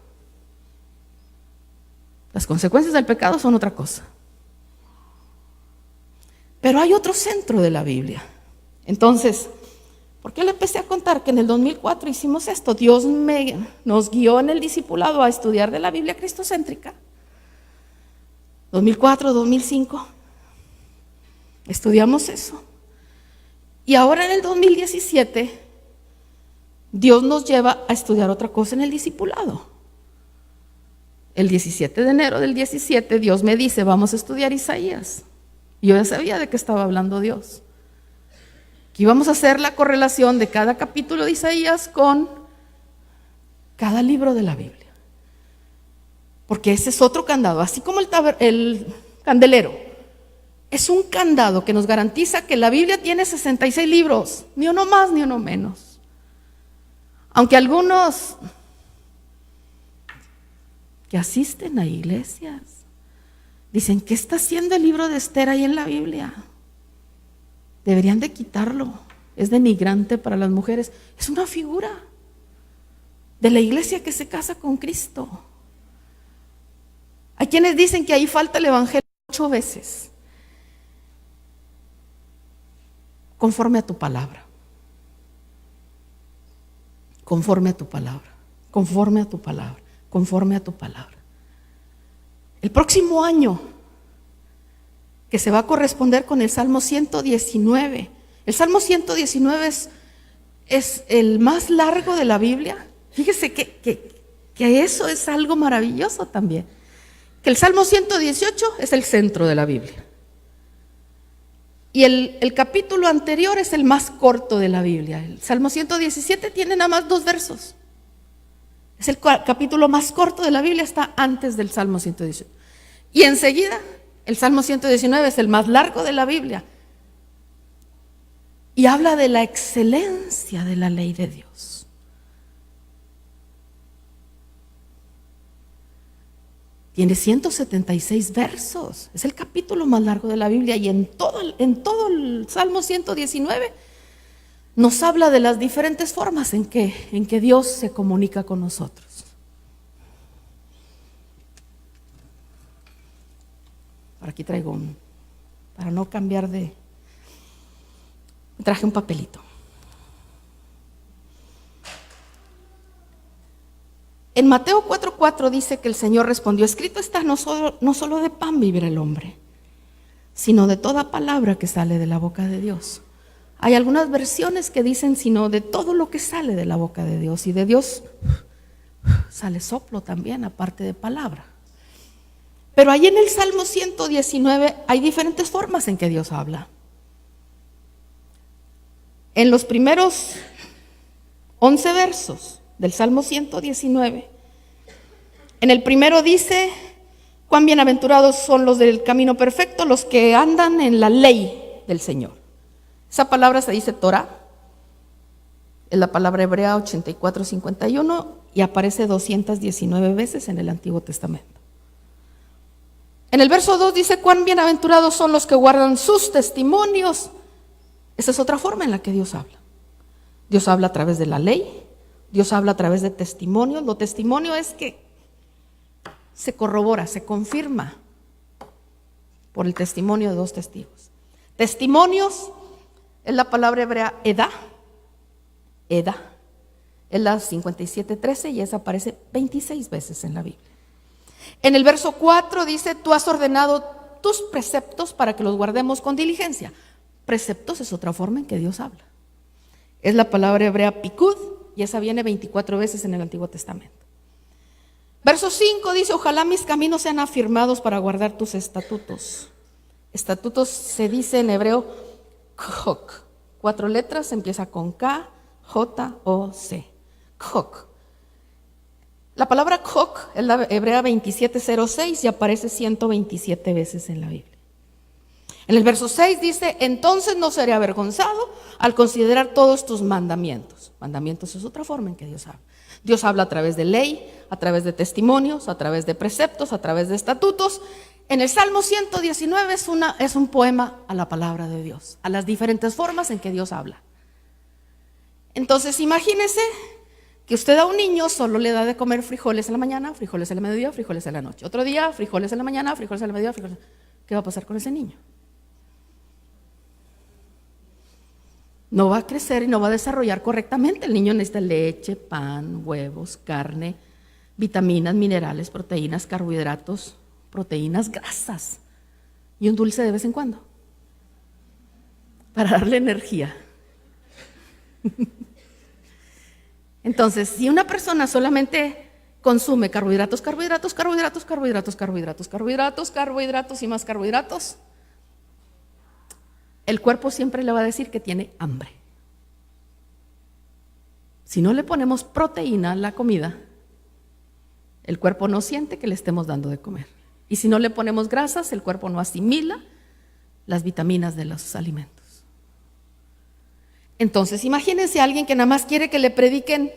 Las consecuencias del pecado son otra cosa. Pero hay otro centro de la Biblia. Entonces, ¿por qué le empecé a contar que en el 2004 hicimos esto? Dios nos guió en el discipulado a estudiar de la Biblia cristocéntrica. 2004, 2005. Estudiamos eso. Y ahora en el 2017, Dios nos lleva a estudiar otra cosa en el discipulado. El 17 de enero del 17, Dios me dice, vamos a estudiar Isaías. Y yo ya sabía de qué estaba hablando Dios. Que íbamos a hacer la correlación de cada capítulo de Isaías con cada libro de la Biblia. Porque ese es otro candado, así como el candelero. Es un candado que nos garantiza que la Biblia tiene 66 libros, ni uno más ni uno menos. Aunque algunos que asisten a iglesias dicen, ¿qué está haciendo el libro de Esther ahí en la Biblia? Deberían de quitarlo, es denigrante para las mujeres. Es una figura de la iglesia que se casa con Cristo. Hay quienes dicen que ahí falta el evangelio 8 veces. Conforme a tu palabra. Conforme a tu palabra. Conforme a tu palabra. Conforme a tu palabra. El próximo año, que se va a corresponder con el Salmo 119. El Salmo 119 es el más largo de la Biblia. Fíjese que eso es algo maravilloso también. Que el Salmo 118 es el centro de la Biblia. Y el capítulo anterior es el más corto de la Biblia. El Salmo 117 tiene nada más 2 versos. Es el capítulo más corto de la Biblia, está antes del Salmo 118. Y enseguida, el Salmo 119 es el más largo de la Biblia. Y habla de la excelencia de la ley de Dios. Tiene 176 versos. Es el capítulo más largo de la Biblia. Y en todo el Salmo 119 nos habla de las diferentes formas en que Dios se comunica con nosotros. Por aquí traigo para no cambiar traje un papelito. En Mateo 4:4 dice que el Señor respondió, escrito está, no solo de pan vivirá el hombre, sino de toda palabra que sale de la boca de Dios. Hay algunas versiones que dicen, sino de todo lo que sale de la boca de Dios. Y de Dios sale soplo también, aparte de palabra. Pero ahí en el Salmo 119 hay diferentes formas en que Dios habla. En los primeros 11 versos del Salmo 119. En el primero dice: cuán bienaventurados son los del camino perfecto, los que andan en la ley del Señor. Esa palabra se dice Torah, es la palabra hebrea 8451 y aparece 219 veces en el Antiguo Testamento. En el verso 2 dice: cuán bienaventurados son los que guardan sus testimonios. Esa es otra forma en la que Dios habla. Dios habla a través de la ley, Dios habla a través de testimonios. Lo testimonio es que se corrobora, se confirma por el testimonio de dos testigos. Testimonios es la palabra hebrea edá, es la 57:13 y esa aparece 26 veces en la Biblia. En el verso 4 dice: tú has ordenado tus preceptos para que los guardemos con diligencia. Preceptos es otra forma en que Dios habla. Es la palabra hebrea pikud y esa viene 24 veces en el Antiguo Testamento. Verso 5 dice: ojalá mis caminos sean afirmados para guardar tus estatutos. Estatutos se dice en hebreo kok. 4 letras, empieza con K, J, O, C. Kok. La palabra kok es la hebrea 2706 y aparece 127 veces en la Biblia. En el verso 6 dice: entonces no seré avergonzado al considerar todos tus mandamientos. Mandamientos es otra forma en que Dios habla. Dios habla a través de ley, a través de testimonios, a través de preceptos, a través de estatutos. En el Salmo 119 es un poema a la palabra de Dios, a las diferentes formas en que Dios habla. Entonces imagínese que usted a un niño solo le da de comer frijoles en la mañana, frijoles en el mediodía, frijoles en la noche. Otro día, frijoles en la mañana, frijoles en el mediodía, frijoles. ¿Qué va a pasar con ese niño? No va a crecer y no va a desarrollar correctamente. El niño necesita leche, pan, huevos, carne, vitaminas, minerales, proteínas, carbohidratos, proteínas, grasas y un dulce de vez en cuando para darle energía. Entonces, si una persona solamente consume carbohidratos y más carbohidratos, el cuerpo siempre le va a decir que tiene hambre. Si no le ponemos proteína a la comida, el cuerpo no siente que le estemos dando de comer. Y si no le ponemos grasas, el cuerpo no asimila las vitaminas de los alimentos. Entonces, imagínense a alguien que nada más quiere que le prediquen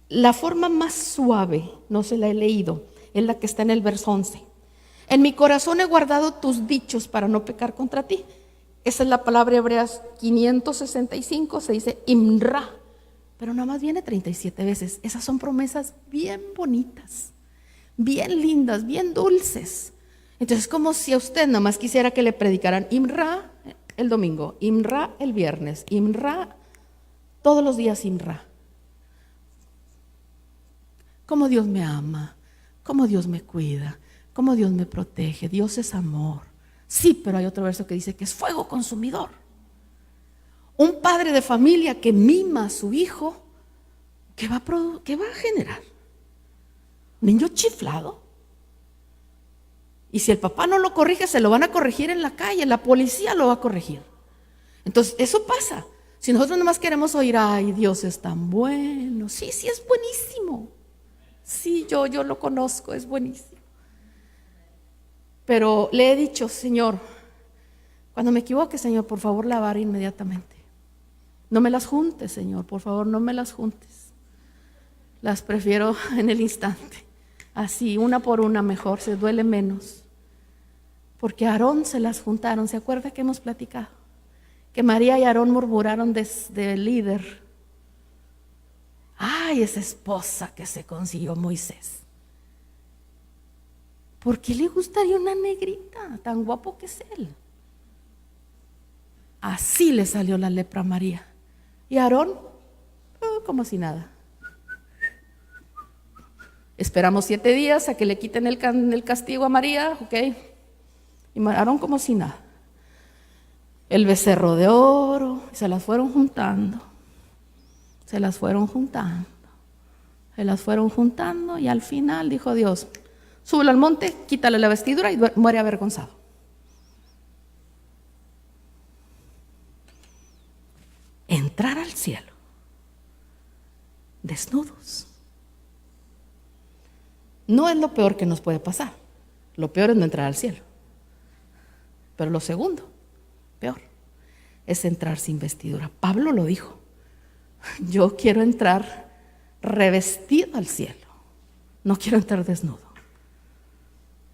la forma más suave, no se la he leído, es la que está en el verso 11. En mi corazón he guardado tus dichos para no pecar contra ti. Esa es la palabra hebrea 565, se dice imra, pero nada más viene 37 veces. Esas son promesas bien bonitas, bien lindas, bien dulces. Entonces es como si a usted nada más quisiera que le predicaran imra el domingo, imra el viernes, imra todos los días, imra. Cómo Dios me ama, cómo Dios me cuida, cómo Dios me protege, Dios es amor. Sí, pero hay otro verso que dice que es fuego consumidor. Un padre de familia que mima a su hijo, ¿qué va a generar? Un niño chiflado. Y si el papá no lo corrige, se lo van a corregir en la calle, la policía lo va a corregir. Entonces, eso pasa. Si nosotros nomás queremos oír, ay, Dios es tan bueno. Sí, sí, es buenísimo. Sí, yo lo conozco, es buenísimo. Pero le he dicho: Señor, cuando me equivoque, Señor, por favor, lavar inmediatamente. No me las juntes, Señor, por favor, no me las juntes. Las prefiero en el instante. Así, una por una mejor, se duele menos. Porque a Aarón se las juntaron. ¿Se acuerda que hemos platicado? Que María y Aarón murmuraron de líder. Ay, esa esposa que se consiguió Moisés. ¿Por qué le gustaría una negrita? Tan guapo que es él. Así le salió la lepra a María. Y Aarón, como si nada. Esperamos 7 días a que le quiten el castigo a María, ¿ok? Y Aarón como si nada. El becerro de oro, se las fueron juntando. Se las fueron juntando y al final dijo Dios: súbelo al monte, quítale la vestidura y muere avergonzado. entrar al cielo desnudos. No es lo peor que nos puede pasar. Lo peor es no entrar al cielo. Pero lo segundo, peor, es entrar sin vestidura. Pablo lo dijo. Yo quiero entrar revestido al cielo. No quiero entrar desnudo.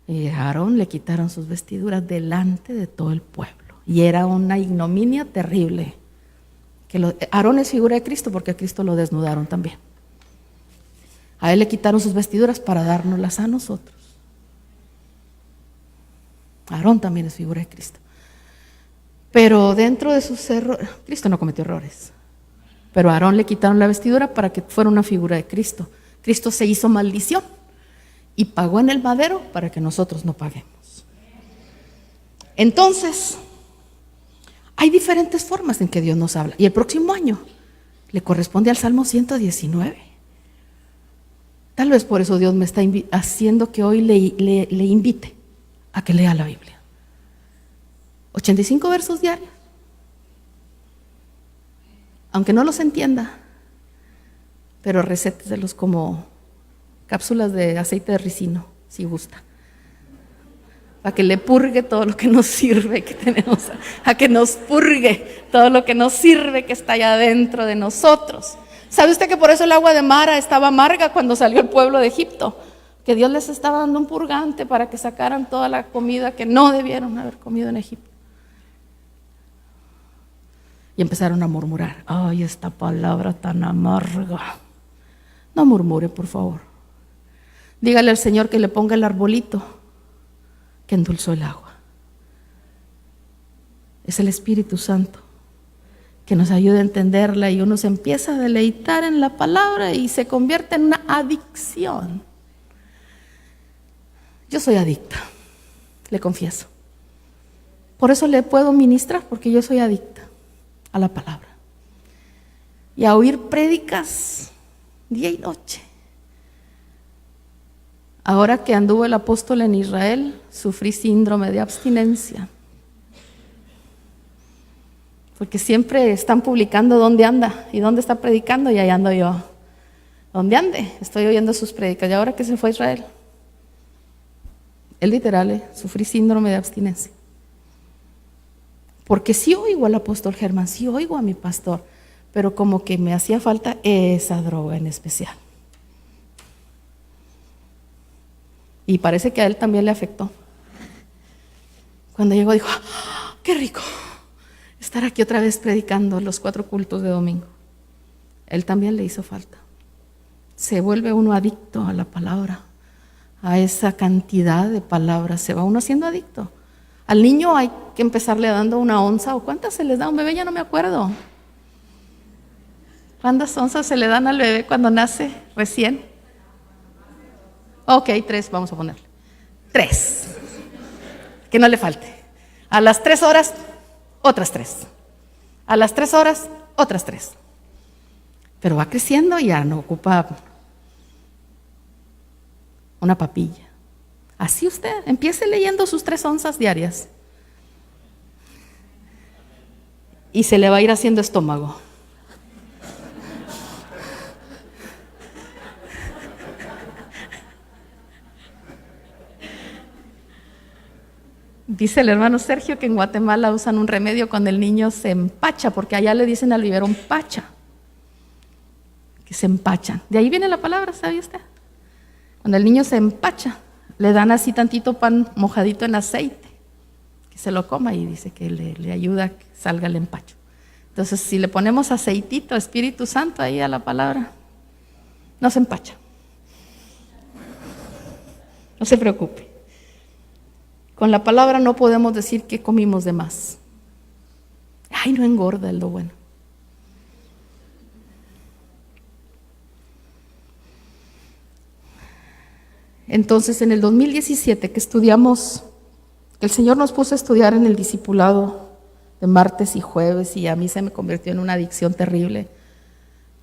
Y a Aarón le quitaron sus vestiduras delante de todo el pueblo. Y era una ignominia terrible. Aarón es figura de Cristo porque a Cristo lo desnudaron también. A él le quitaron sus vestiduras para dárnoslas a nosotros. Aarón también es figura de Cristo. Pero dentro de sus errores, Cristo no cometió errores. Pero a Aarón le quitaron la vestidura para que fuera una figura de Cristo. Cristo se hizo maldición y pagó en el madero para que nosotros no paguemos. Entonces, hay diferentes formas en que Dios nos habla. Y el próximo año le corresponde al Salmo 119. Tal vez por eso Dios me está haciendo que hoy le invite a que lea la Biblia. 85 versos diarios. Aunque no los entienda, pero recéteselos como cápsulas de aceite de ricino, si gusta. Para que le purgue todo lo que nos sirve que tenemos, a que nos purgue todo lo que nos sirve que está allá dentro de nosotros. ¿Sabe usted que por eso el agua de Mara estaba amarga cuando salió el pueblo de Egipto? Que Dios les estaba dando un purgante para que sacaran toda la comida que no debieron haber comido en Egipto. Y empezaron a murmurar. Ay, esta palabra tan amarga. No murmure, por favor. Dígale al Señor que le ponga el arbolito que endulzó el agua. Es el Espíritu Santo que nos ayuda a entenderla y uno se empieza a deleitar en la palabra y se convierte en una adicción. Yo soy adicta, le confieso. Por eso le puedo ministrar, porque yo soy adicta a la palabra y a oír prédicas día y noche. Ahora que anduvo el apóstol en Israel, sufrí síndrome de abstinencia. Porque siempre están publicando dónde anda y dónde está predicando, y ahí ando yo. ¿Dónde ande? Estoy oyendo sus prédicas. Y ahora que se fue a Israel, es literal, sufrí síndrome de abstinencia. Porque sí oigo al apóstol Germán, sí oigo a mi pastor, pero como que me hacía falta esa droga en especial. Y parece que a él también le afectó. Cuando llegó dijo, ¡ah, qué rico! Estar aquí otra vez predicando los 4 cultos de domingo. Él también le hizo falta. Se vuelve uno adicto a la palabra, a esa cantidad de palabras. Se va uno haciendo adicto. Al niño hay que empezarle dando 1 onza, o ¿cuántas se les da a un bebé? Ya no me acuerdo. ¿Cuántas onzas se le dan al bebé cuando nace recién? Ok, 3, vamos a ponerle. 3. Que no le falte. A las 3 horas, otras 3. A las 3 horas, otras 3. Pero va creciendo y ya no ocupa una papilla. Así usted, empiece leyendo sus 3 onzas diarias. Y se le va a ir haciendo estómago. Dice el hermano Sergio que en Guatemala usan un remedio cuando el niño se empacha, porque allá le dicen al biberón pacha, que se empachan. De ahí viene la palabra, ¿sabe usted? Cuando el niño se empacha, le dan así tantito pan mojadito en aceite, que se lo coma, y dice que le ayuda a que salga el empacho. Entonces, si le ponemos aceitito, Espíritu Santo ahí a la palabra, no se empacha. No se preocupe. Con la palabra no podemos decir que comimos de más. Ay, no engorda, es lo bueno. Entonces, en el 2017 que estudiamos, el Señor nos puso a estudiar en el discipulado de martes y jueves, y a mí se me convirtió en una adicción terrible.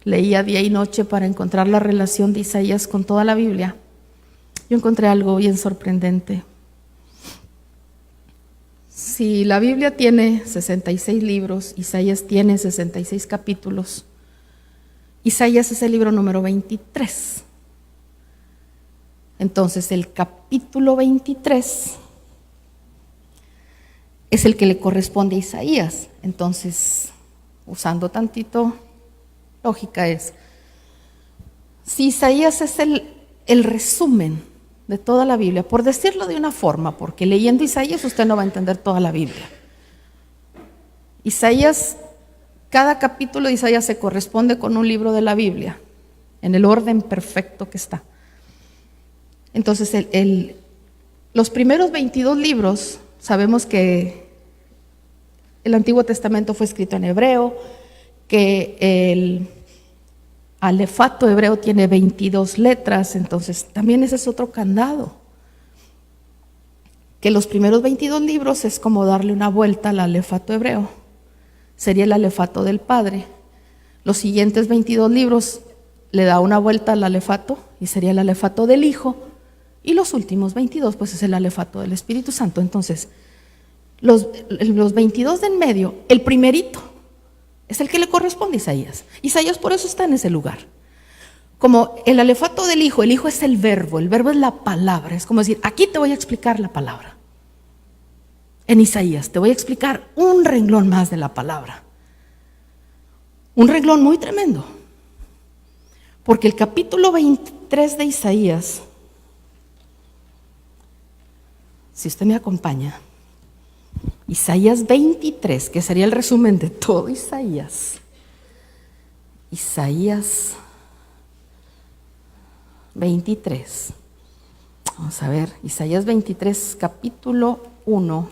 Leía día y noche para encontrar la relación de Isaías con toda la Biblia. Yo encontré algo bien sorprendente. Si la Biblia tiene 66 libros, Isaías tiene 66 capítulos, Isaías es el libro número 23. Entonces el capítulo 23 es el que le corresponde a Isaías. Entonces, usando tantito lógica es, si Isaías es el resumen de toda la Biblia, por decirlo de una forma, porque leyendo Isaías usted no va a entender toda la Biblia. Isaías, cada capítulo de Isaías se corresponde con un libro de la Biblia, en el orden perfecto que está. Entonces, los primeros 22 libros, sabemos que el Antiguo Testamento fue escrito en hebreo, que el alefato hebreo tiene 22 letras, entonces también ese es otro candado. Que los primeros 22 libros es como darle una vuelta al alefato hebreo, sería el alefato del Padre. Los siguientes 22 libros le da una vuelta al alefato y sería el alefato del Hijo. Y los últimos 22, pues es el alefato del Espíritu Santo. Entonces, los 22 de en medio, el primerito, es el que le corresponde a Isaías. Isaías por eso está en ese lugar. Como el alefato del Hijo, el Hijo es el verbo es la palabra. Es como decir, aquí te voy a explicar la palabra. En Isaías te voy a explicar un renglón más de la palabra. Un renglón muy tremendo. Porque el capítulo 23 de Isaías, si usted me acompaña, Isaías 23, que sería el resumen de todo Isaías. Isaías 23. Vamos a ver, Isaías 23, capítulo 1.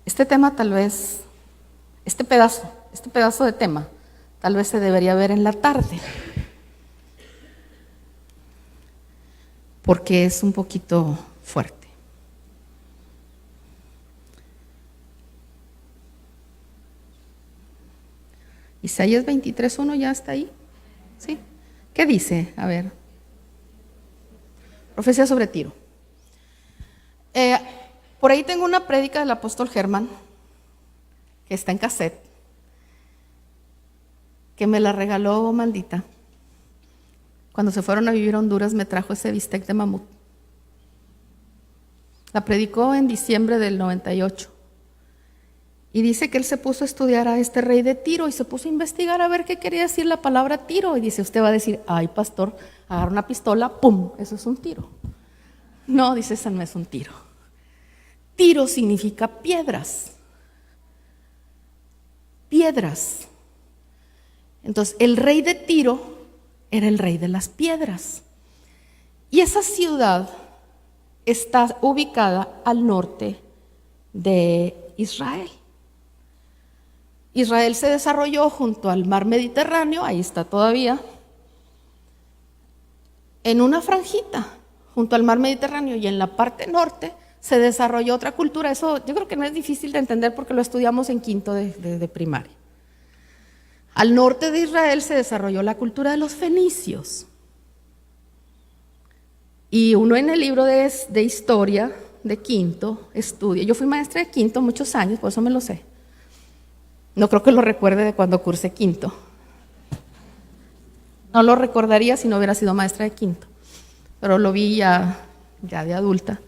Este tema tal vez, este pedazo de tema, tal vez se debería ver en la tarde, porque es un poquito fuerte. Isaías 23:1 ya está ahí, ¿sí? ¿Qué dice? A ver. Profecía sobre Tiro. Por ahí tengo una prédica del apóstol Germán, que está en cassette, que me la regaló Maldita. Cuando se fueron a vivir a Honduras me trajo ese bistec de mamut. La predicó en diciembre del 98. Y dice que él se puso a estudiar a este rey de Tiro y se puso a investigar a ver qué quería decir la palabra Tiro. Y dice, usted va a decir, ay pastor, agarra una pistola, ¡pum! Eso es un tiro. No, dice, eso no es un tiro. Tiro significa piedras. Piedras. Entonces, el rey de Tiro era el rey de las piedras. Y esa ciudad está ubicada al norte de Israel. Israel se desarrolló junto al mar Mediterráneo, ahí está todavía, en una franjita junto al mar Mediterráneo, y en la parte norte se desarrolló otra cultura. Eso yo creo que no es difícil de entender porque lo estudiamos en quinto de primaria. Al norte de Israel se desarrolló la cultura de los fenicios. Y uno en el libro de historia de quinto estudia. Yo fui maestra de quinto muchos años, por eso me lo sé. No creo que lo recuerde de cuando cursé quinto. No lo recordaría si no hubiera sido maestra de quinto, pero lo vi ya de adulta.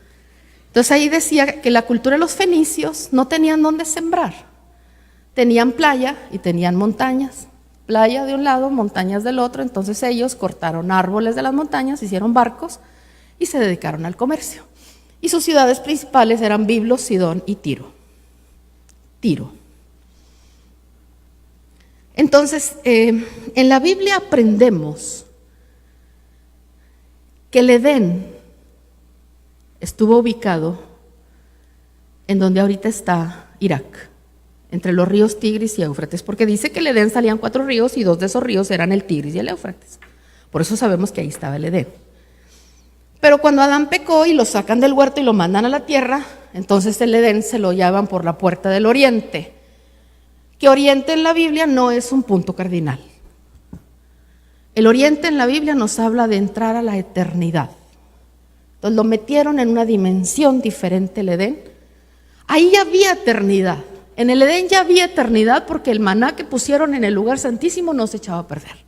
Entonces ahí decía que la cultura de los fenicios no tenían dónde sembrar. Tenían playa y tenían montañas. Playa de un lado, montañas del otro. Entonces ellos cortaron árboles de las montañas, hicieron barcos y se dedicaron al comercio. Y sus ciudades principales eran Biblos, Sidón y Tiro. Entonces, en la Biblia aprendemos que el Edén estuvo ubicado en donde ahorita está Irak, entre los ríos Tigris y Éufrates, porque dice que el Edén salían 4 ríos y 2 de esos ríos eran el Tigris y el Éufrates. Por eso sabemos que ahí estaba el Edén. Pero cuando Adán pecó y lo sacan del huerto y lo mandan a la tierra, entonces el Edén se lo llevan por la puerta del oriente. Que oriente en la Biblia no es un punto cardinal. El oriente en la Biblia nos habla de entrar a la eternidad. Entonces lo metieron en una dimensión diferente, el Edén. Ahí ya había eternidad. En el Edén ya había eternidad porque el maná que pusieron en el lugar santísimo no se echaba a perder.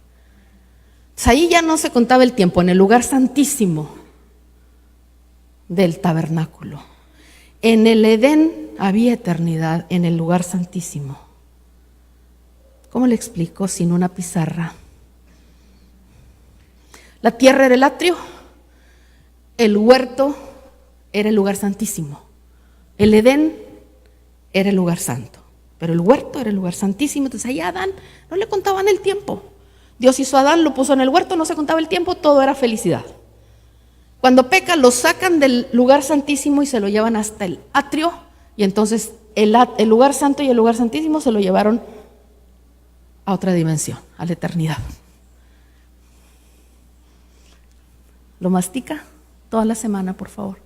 Entonces ahí ya no se contaba el tiempo, en el lugar santísimo del tabernáculo. En el Edén había eternidad, en el lugar santísimo. ¿Cómo le explico sin una pizarra? La tierra era el atrio, el huerto era el lugar santísimo, el Edén era el lugar santo, pero el huerto era el lugar santísimo. Entonces ahí a Adán no le contaban el tiempo. Dios hizo a Adán, lo puso en el huerto, no se contaba el tiempo, todo era felicidad. Cuando peca, lo sacan del lugar santísimo y se lo llevan hasta el atrio, y entonces el lugar santo y el lugar santísimo se lo llevaron a otra dimensión, a la eternidad. ¿Lo mastica? Toda la semana, por favor.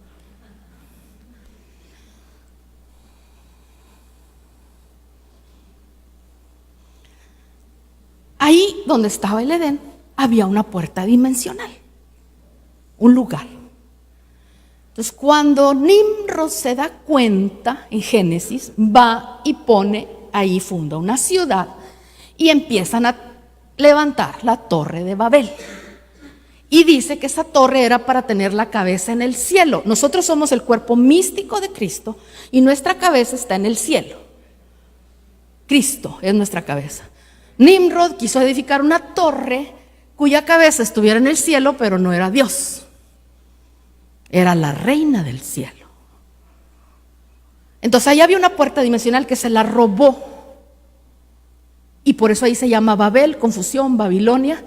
Ahí donde estaba el Edén había una puerta dimensional, un lugar. Entonces cuando Nimrod se da cuenta en Génesis, va y pone ahí, funda una ciudad y empiezan a levantar la torre de Babel. Y dice que esa torre era para tener la cabeza en el cielo. Nosotros somos el cuerpo místico de Cristo y nuestra cabeza está en el cielo. Cristo es nuestra cabeza. Nimrod quiso edificar una torre cuya cabeza estuviera en el cielo, pero no era Dios. Era la reina del cielo. Entonces ahí había una puerta dimensional que se la robó. Y por eso ahí se llama Babel, confusión, Babilonia.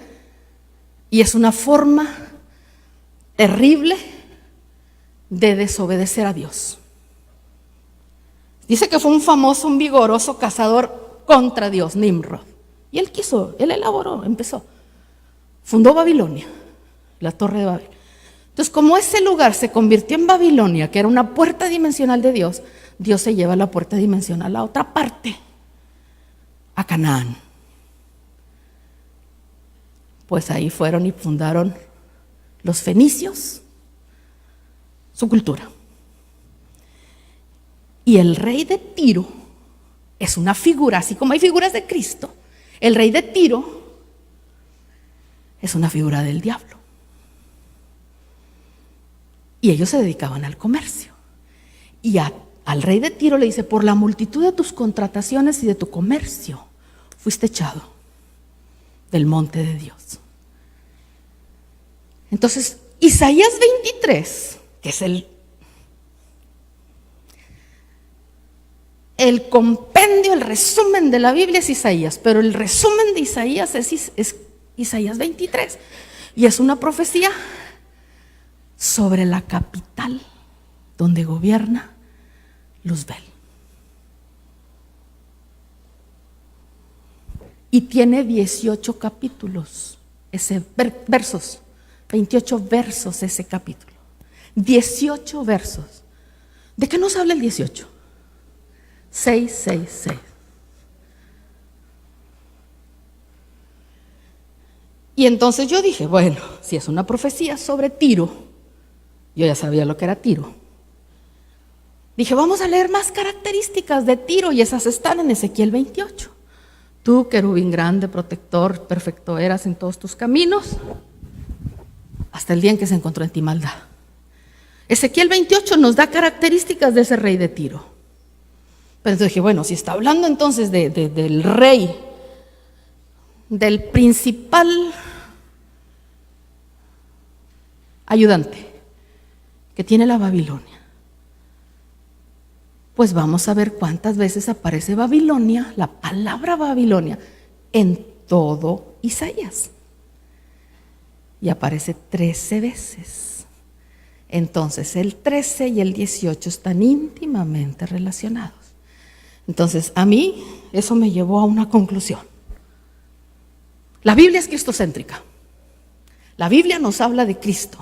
Y es una forma terrible de desobedecer a Dios. Dice que fue un famoso, un vigoroso cazador contra Dios, Nimrod. Y él elaboró, empezó. Fundó Babilonia, la torre de Babel. Entonces, como ese lugar se convirtió en Babilonia, que era una puerta dimensional de Dios, Dios se lleva la puerta dimensional a otra parte, a Canaán. Pues ahí fueron y fundaron los fenicios su cultura. Y el rey de Tiro es una figura, así como hay figuras de Cristo, el rey de Tiro es una figura del diablo. Y ellos se dedicaban al comercio. Y al rey de Tiro le dice: por la multitud de tus contrataciones y de tu comercio, fuiste echado del monte de Dios. Entonces, Isaías 23, que es el compendio, el resumen de la Biblia es Isaías, pero el resumen de Isaías es Isaías 23. Y es una profecía sobre la capital donde gobierna Luzbel. Y tiene 18 capítulos, versos, 28 versos ese capítulo. 18 versos. ¿De qué nos habla el 18? 666. Y entonces yo dije, bueno, si es una profecía sobre Tiro, yo ya sabía lo que era Tiro. Dije, vamos a leer más características de Tiro, y esas están en Ezequiel 28. Tú, querubín grande, protector, perfecto eras en todos tus caminos, hasta el día en que se encontró en ti maldad. Ezequiel 28 nos da características de ese rey de Tiro. Pero entonces dije, bueno, si está hablando entonces del rey, del principal ayudante que tiene la Babilonia, pues vamos a ver cuántas veces aparece Babilonia, la palabra Babilonia, en todo Isaías. Y aparece 13 veces. Entonces el 13 y el 18 están íntimamente relacionados. Entonces a mí eso me llevó a una conclusión. La Biblia es cristocéntrica. La Biblia nos habla de Cristo.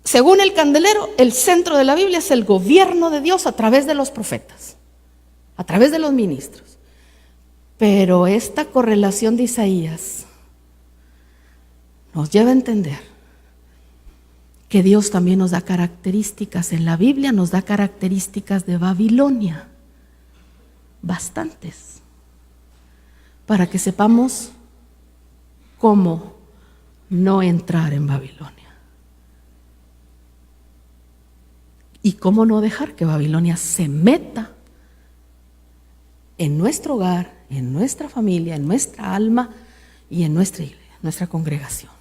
Según el candelero, el centro de la Biblia es el gobierno de Dios a través de los profetas, a través de los ministros. Pero esta correlación de Isaías nos lleva a entender que Dios también nos da características. En la Biblia nos da características de Babilonia, bastantes, para que sepamos cómo no entrar en Babilonia y cómo no dejar que Babilonia se meta en nuestro hogar, en nuestra familia, en nuestra alma y en nuestra iglesia, nuestra congregación.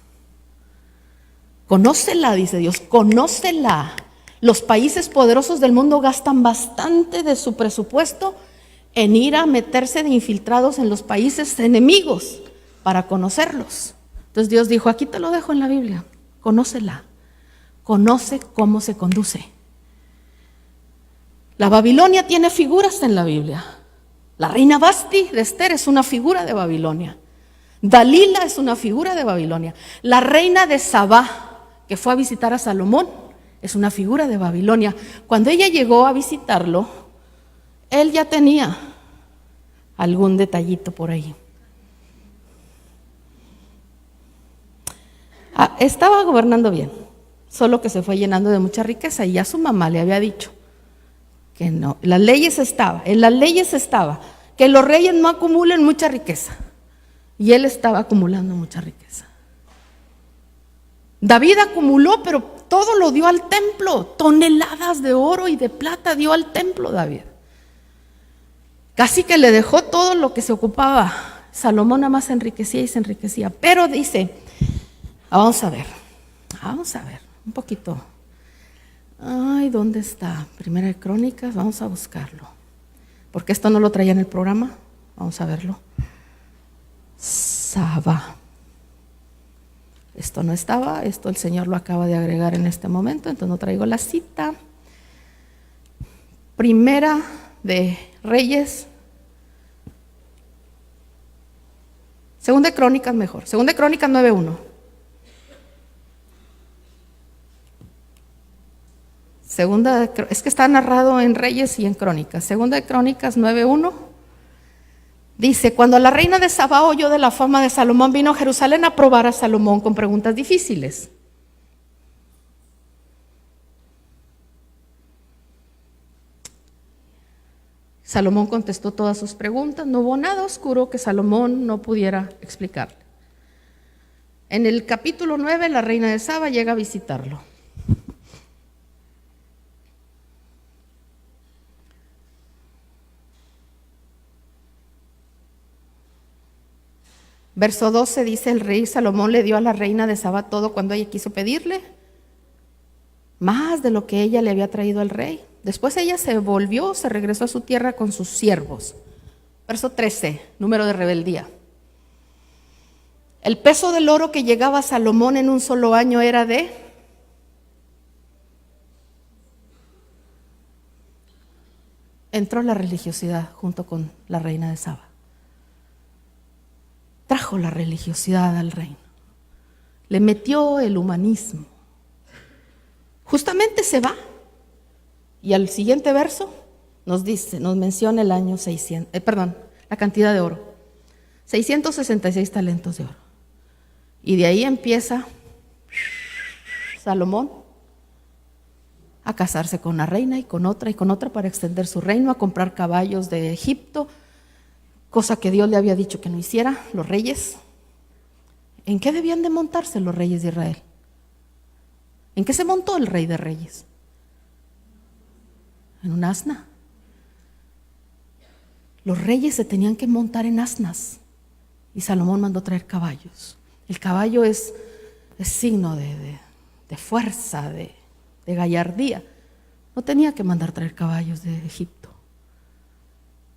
Conócela, dice Dios, conócela. Los países poderosos del mundo gastan bastante de su presupuesto en ir a meterse de infiltrados en los países enemigos para conocerlos. Entonces Dios dijo, aquí te lo dejo en la Biblia, conócela, conoce cómo se conduce. La Babilonia tiene figuras en la Biblia. La reina Basti de Esther es una figura de Babilonia. Dalila es una figura de Babilonia. La reina de Sabá, que fue a visitar a Salomón, es una figura de Babilonia. Cuando ella llegó a visitarlo, él ya tenía algún detallito por ahí. Estaba gobernando bien, solo que se fue llenando de mucha riqueza y ya su mamá le había dicho que no, en las leyes estaba que los reyes no acumulen mucha riqueza, y él estaba acumulando mucha riqueza. David acumuló, pero todo lo dio al templo, toneladas de oro y de plata dio al templo David. Casi que le dejó todo lo que se ocupaba. Salomón nada más se enriquecía y se enriquecía, pero dice, vamos a ver un poquito. Ay, ¿dónde está? Primera de Crónicas, vamos a buscarlo, porque esto no lo traía en el programa. Vamos a verlo. Sabá. Esto no estaba, esto el Señor lo acaba de agregar en este momento, entonces no traigo la cita. Primera de Reyes. Segunda de Crónicas mejor. Segunda de Crónicas 9:1. Es que está narrado en Reyes y en Crónicas. Segunda de Crónicas 9:1 dice: cuando la reina de Sabá oyó de la fama de Salomón, vino a Jerusalén a probar a Salomón con preguntas difíciles. Salomón contestó todas sus preguntas. No hubo nada oscuro que Salomón no pudiera explicarle. En el capítulo 9, la reina de Sabá llega a visitarlo. Verso 12 dice: el rey Salomón le dio a la reina de Sabá todo cuando ella quiso pedirle, más de lo que ella le había traído al rey. Después ella se regresó a su tierra con sus siervos. Verso 13, número de rebeldía. El peso del oro que llegaba a Salomón en un solo año era de entró la religiosidad junto con la reina de Sabá. Trajo la religiosidad al reino, le metió el humanismo. Justamente se va, y al siguiente verso nos menciona el año 600, la cantidad de oro, 666 talentos de oro. Y de ahí empieza Salomón a casarse con una reina y con otra para extender su reino, a comprar caballos de Egipto, cosa que Dios le había dicho que no hiciera. Los reyes, ¿en qué debían de montarse los reyes de Israel? ¿En qué se montó el rey de reyes? En un asna. Los reyes se tenían que montar en asnas, y Salomón mandó traer caballos. El caballo es signo de fuerza, de gallardía. No tenía que mandar traer caballos de Egipto.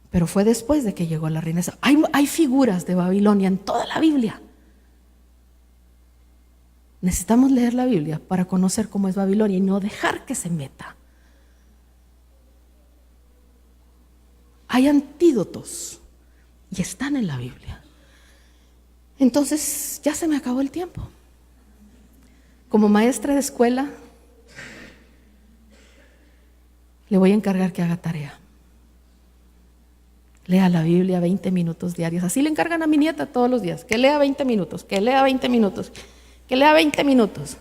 Pero fue después de que llegó la reina. Hay figuras de Babilonia en toda la Biblia. Necesitamos leer la Biblia para conocer cómo es Babilonia y no dejar que se meta. Hay antídotos y están en la Biblia. Entonces, ya se me acabó el tiempo. Como maestra de escuela, le voy a encargar que haga tarea. Lea la Biblia 20 minutos diarios. Así le encargan a mi nieta todos los días, que lea 20 minutos, que que lea 20 minutos,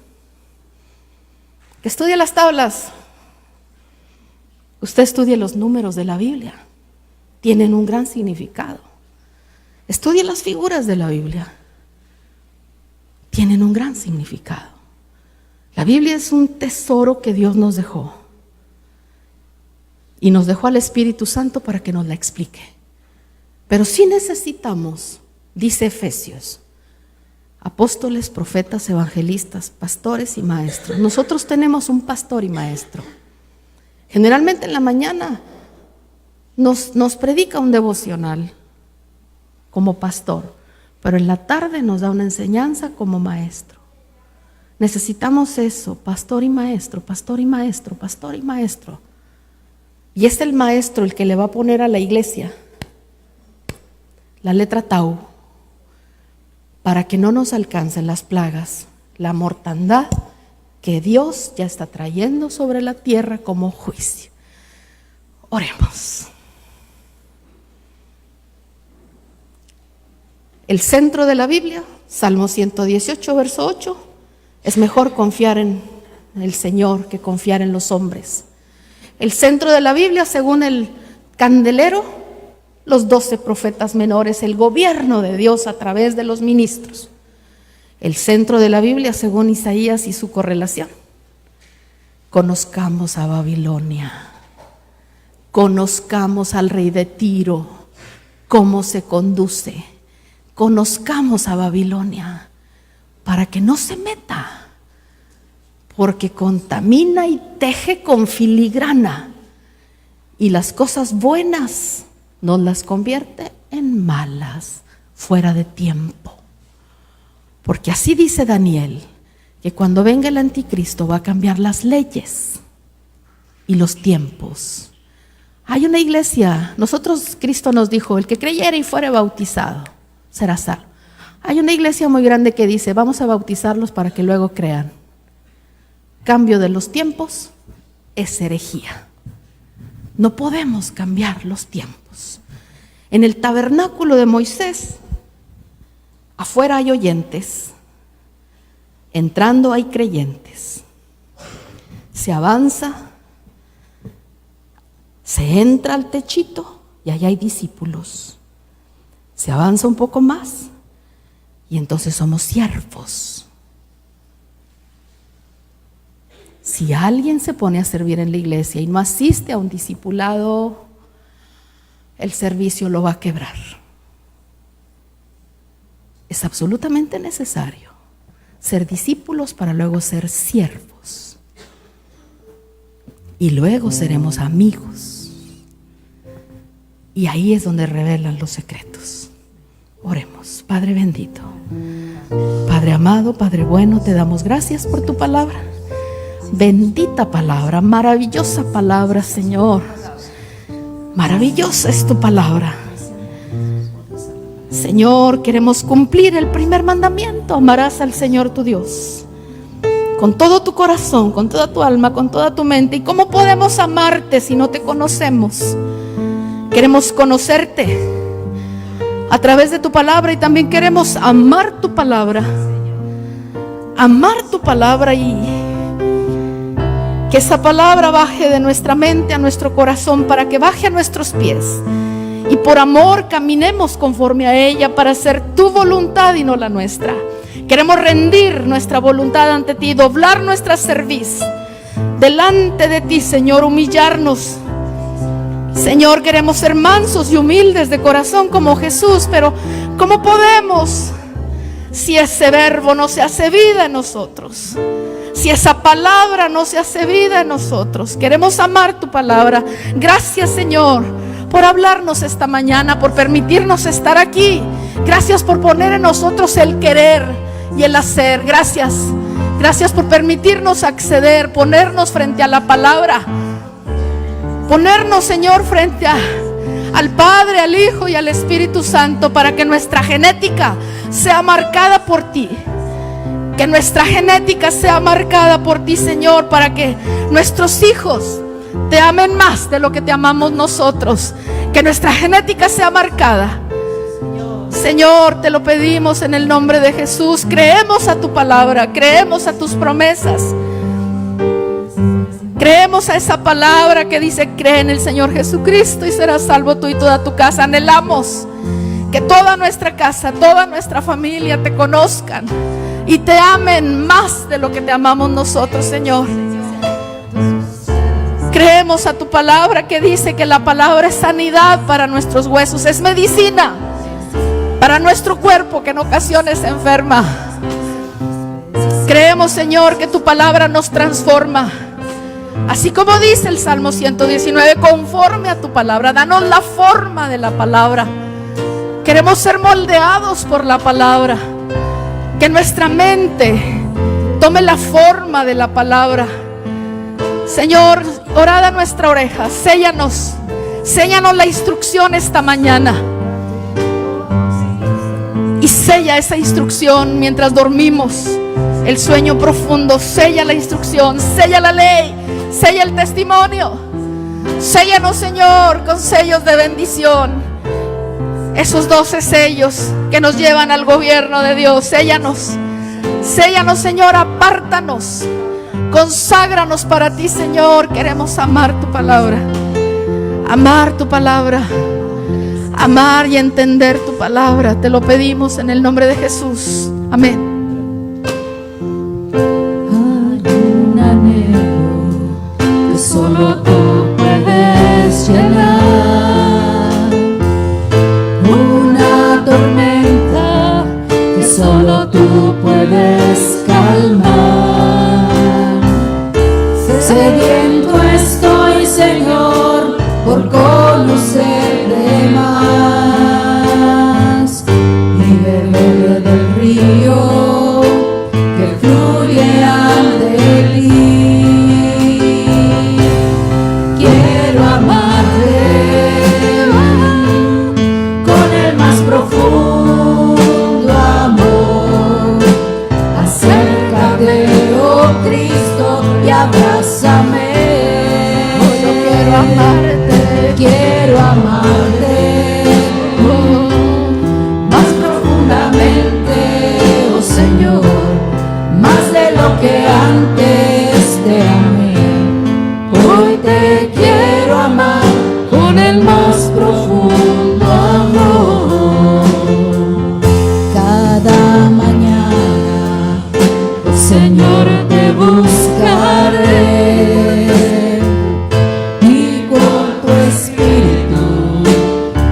que estudie las tablas. Usted estudie los números de la Biblia, tienen un gran significado. Estudie las figuras de la Biblia, tienen un gran significado. La Biblia es un tesoro que Dios nos dejó y nos dejó al Espíritu Santo para que nos la explique. Pero sí necesitamos, dice Efesios, apóstoles, profetas, evangelistas, pastores y maestros. Nosotros tenemos un pastor y maestro. Generalmente en la mañana nos predica un devocional como pastor, pero en la tarde nos da una enseñanza como maestro. Necesitamos eso, pastor y maestro, pastor y maestro, pastor y maestro. Y es el maestro el que le va a poner a la iglesia la letra Tau, para que no nos alcancen las plagas, la mortandad que Dios ya está trayendo sobre la tierra como juicio. Oremos. El centro de la Biblia, Salmo 118, verso 8, es mejor confiar en el Señor que confiar en los hombres. El centro de la Biblia, según el candelero, los 12 profetas menores, el gobierno de Dios a través de los ministros. El centro de la Biblia, según Isaías y su correlación. Conozcamos a Babilonia, conozcamos al rey de Tiro, cómo se conduce. Conozcamos a Babilonia para que no se meta, porque contamina y teje con filigrana, y las cosas buenas nos las convierte en malas, fuera de tiempo. Porque así dice Daniel, que cuando venga el anticristo va a cambiar las leyes y los tiempos. Hay una iglesia, Cristo nos dijo, el que creyere y fuere bautizado será salvo. Hay una iglesia muy grande que dice, vamos a bautizarlos para que luego crean. Cambio de los tiempos es herejía. No podemos cambiar los tiempos. En el tabernáculo de Moisés, afuera hay oyentes, entrando hay creyentes. Se avanza, se entra al techito y allá hay discípulos. Se avanza un poco más y entonces somos siervos. Si alguien se pone a servir en la iglesia y no asiste a un discipulado, el servicio lo va a quebrar. Es absolutamente necesario ser discípulos para luego ser siervos. Y luego seremos amigos. Y ahí es donde revelan los secretos. Oremos. Padre bendito, Padre amado, Padre bueno, te damos gracias por tu palabra. Bendita palabra, maravillosa palabra, Señor. Maravillosa es tu palabra. Señor, queremos cumplir el primer mandamiento: amarás al Señor tu Dios con todo tu corazón, con toda tu alma, con toda tu mente. ¿Y cómo podemos amarte si no te conocemos? Queremos conocerte a través de tu palabra y también queremos amar tu palabra. Amar tu palabra y que esa palabra baje de nuestra mente a nuestro corazón, para que baje a nuestros pies y por amor caminemos conforme a ella para hacer tu voluntad y no la nuestra. Queremos rendir nuestra voluntad ante ti, doblar nuestra cerviz delante de ti, Señor, humillarnos. Señor, queremos ser mansos y humildes de corazón como Jesús, pero ¿cómo podemos si ese verbo no se hace vida en nosotros? Si esa palabra no se hace vida en nosotros. Queremos amar tu palabra. Gracias, Señor, por hablarnos esta mañana, por permitirnos estar aquí. Gracias por poner en nosotros el querer y el hacer. Gracias. Gracias por permitirnos acceder, ponernos frente a la palabra. Ponernos, Señor, frente al Padre, al Hijo y al Espíritu Santo, para que nuestra genética sea marcada por ti. Que nuestra genética sea marcada por ti, Señor, para que nuestros hijos te amen más de lo que te amamos nosotros. Que nuestra genética sea marcada Señor, te lo pedimos en el nombre de Jesús. Creemos a tu palabra, creemos a tus promesas. Creemos a esa palabra que dice: cree en el Señor Jesucristo y serás salvo tú y toda tu casa. Anhelamos que toda nuestra casa, toda nuestra familia te conozcan y te amen más de lo que te amamos nosotros, Señor. Creemos a tu palabra que dice que la palabra es sanidad para nuestros huesos, es medicina para nuestro cuerpo que en ocasiones se enferma. Creemos, Señor, que tu palabra nos transforma. Así como dice el Salmo 119, conforme a tu palabra, danos la forma de la palabra. Queremos ser moldeados por la palabra. Que nuestra mente tome la forma de la palabra. Señor, orad a nuestra oreja, séllanos la instrucción esta mañana. Y sella esa instrucción mientras dormimos. El sueño profundo, sella la instrucción, sella la ley, sella el testimonio. Séllanos, Señor, con sellos de bendición. Esos 12 sellos que nos llevan al gobierno de Dios. Séllanos, Señor, apártanos, conságranos para ti, Señor. Queremos amar tu palabra, amar y entender tu palabra. Te lo pedimos en el nombre de Jesús. Amén. Solo tú puedes llenar, una tormenta que solo tú puedes calmar. Sediento estoy, Señor, por conocerte más y beber del río que fluye ante ti. Abrázame, yo quiero amarte, más profundamente, oh Señor, más de lo que antes te amé. Hoy te quiero amar con el más profundo amor. Cada mañana, oh Señor, te buscaré y con tu espíritu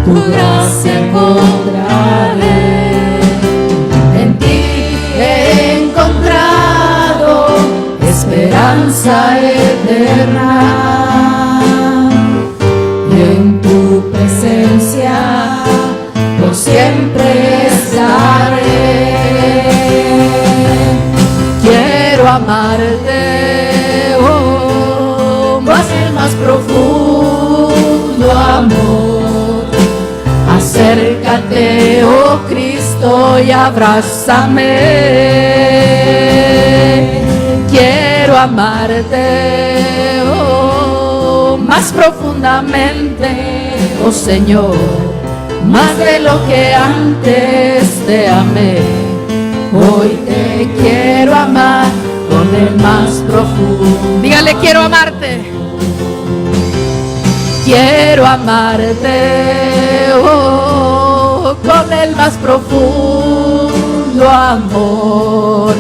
tu gracia encontraré. En ti he encontrado esperanza eterna y en tu presencia por siempre estaré. Quiero amarte, oh, más el más profundo amor. Acércate, oh Cristo, y abrázame. Quiero amarte, oh, más profundamente, oh Señor, más de lo que antes te amé. Hoy te quiero amar con el más profundo. Dígale: quiero amarte. Quiero amarte, oh, con el más profundo amor.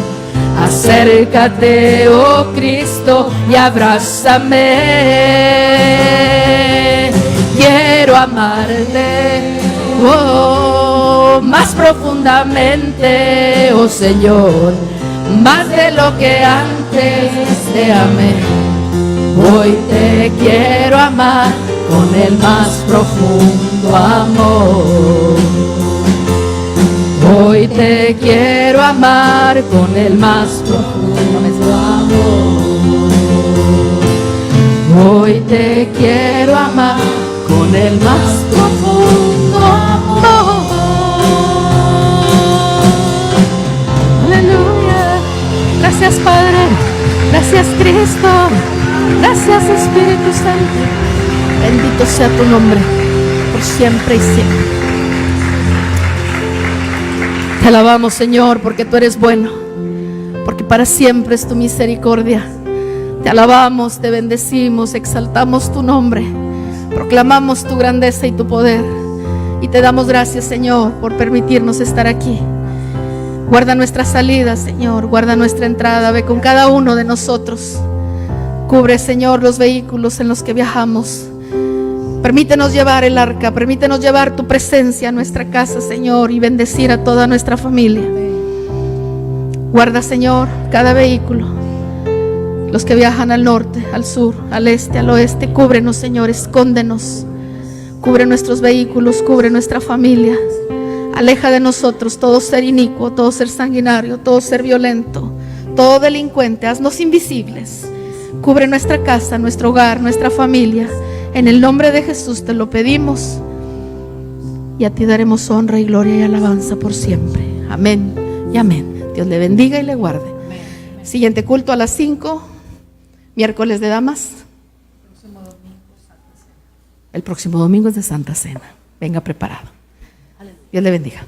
Acércate, oh Cristo, y abrázame. Quiero amarte, oh, más profundamente, oh Señor, más de lo que antes te amé. Hoy te quiero amar con el más profundo amor. Hoy te quiero amar con el más profundo amor. Hoy te quiero amar con el más profundo amor. Aleluya. Gracias, Padre. Gracias, Cristo. Gracias, Espíritu Santo. Bendito sea tu nombre por siempre y siempre. Te alabamos, Señor, porque tú eres bueno, porque para siempre es tu misericordia. Te alabamos, te bendecimos, exaltamos tu nombre, proclamamos tu grandeza y tu poder. Y te damos gracias, Señor, por permitirnos estar aquí. Guarda nuestra salida, Señor, guarda nuestra entrada. Ve con cada uno de nosotros. Cubre, Señor, los vehículos en los que viajamos. Permítenos llevar el arca, permítenos llevar tu presencia a nuestra casa, Señor, y bendecir a toda nuestra familia. Guarda, Señor, cada vehículo, los que viajan al norte, al sur, al este, al oeste. Cúbrenos, Señor, escóndenos. Cubre nuestros vehículos, cubre nuestra familia. Aleja de nosotros todo ser inicuo, todo ser sanguinario, todo ser violento, todo delincuente. Haznos invisibles. Cubre nuestra casa, nuestro hogar, nuestra familia. En el nombre de Jesús te lo pedimos. Y a ti daremos honra y gloria y alabanza por siempre. Amén y amén. Dios le bendiga y le guarde. Siguiente culto a las 5, miércoles de damas. El próximo domingo es de Santa Cena. Venga preparado. Dios le bendiga.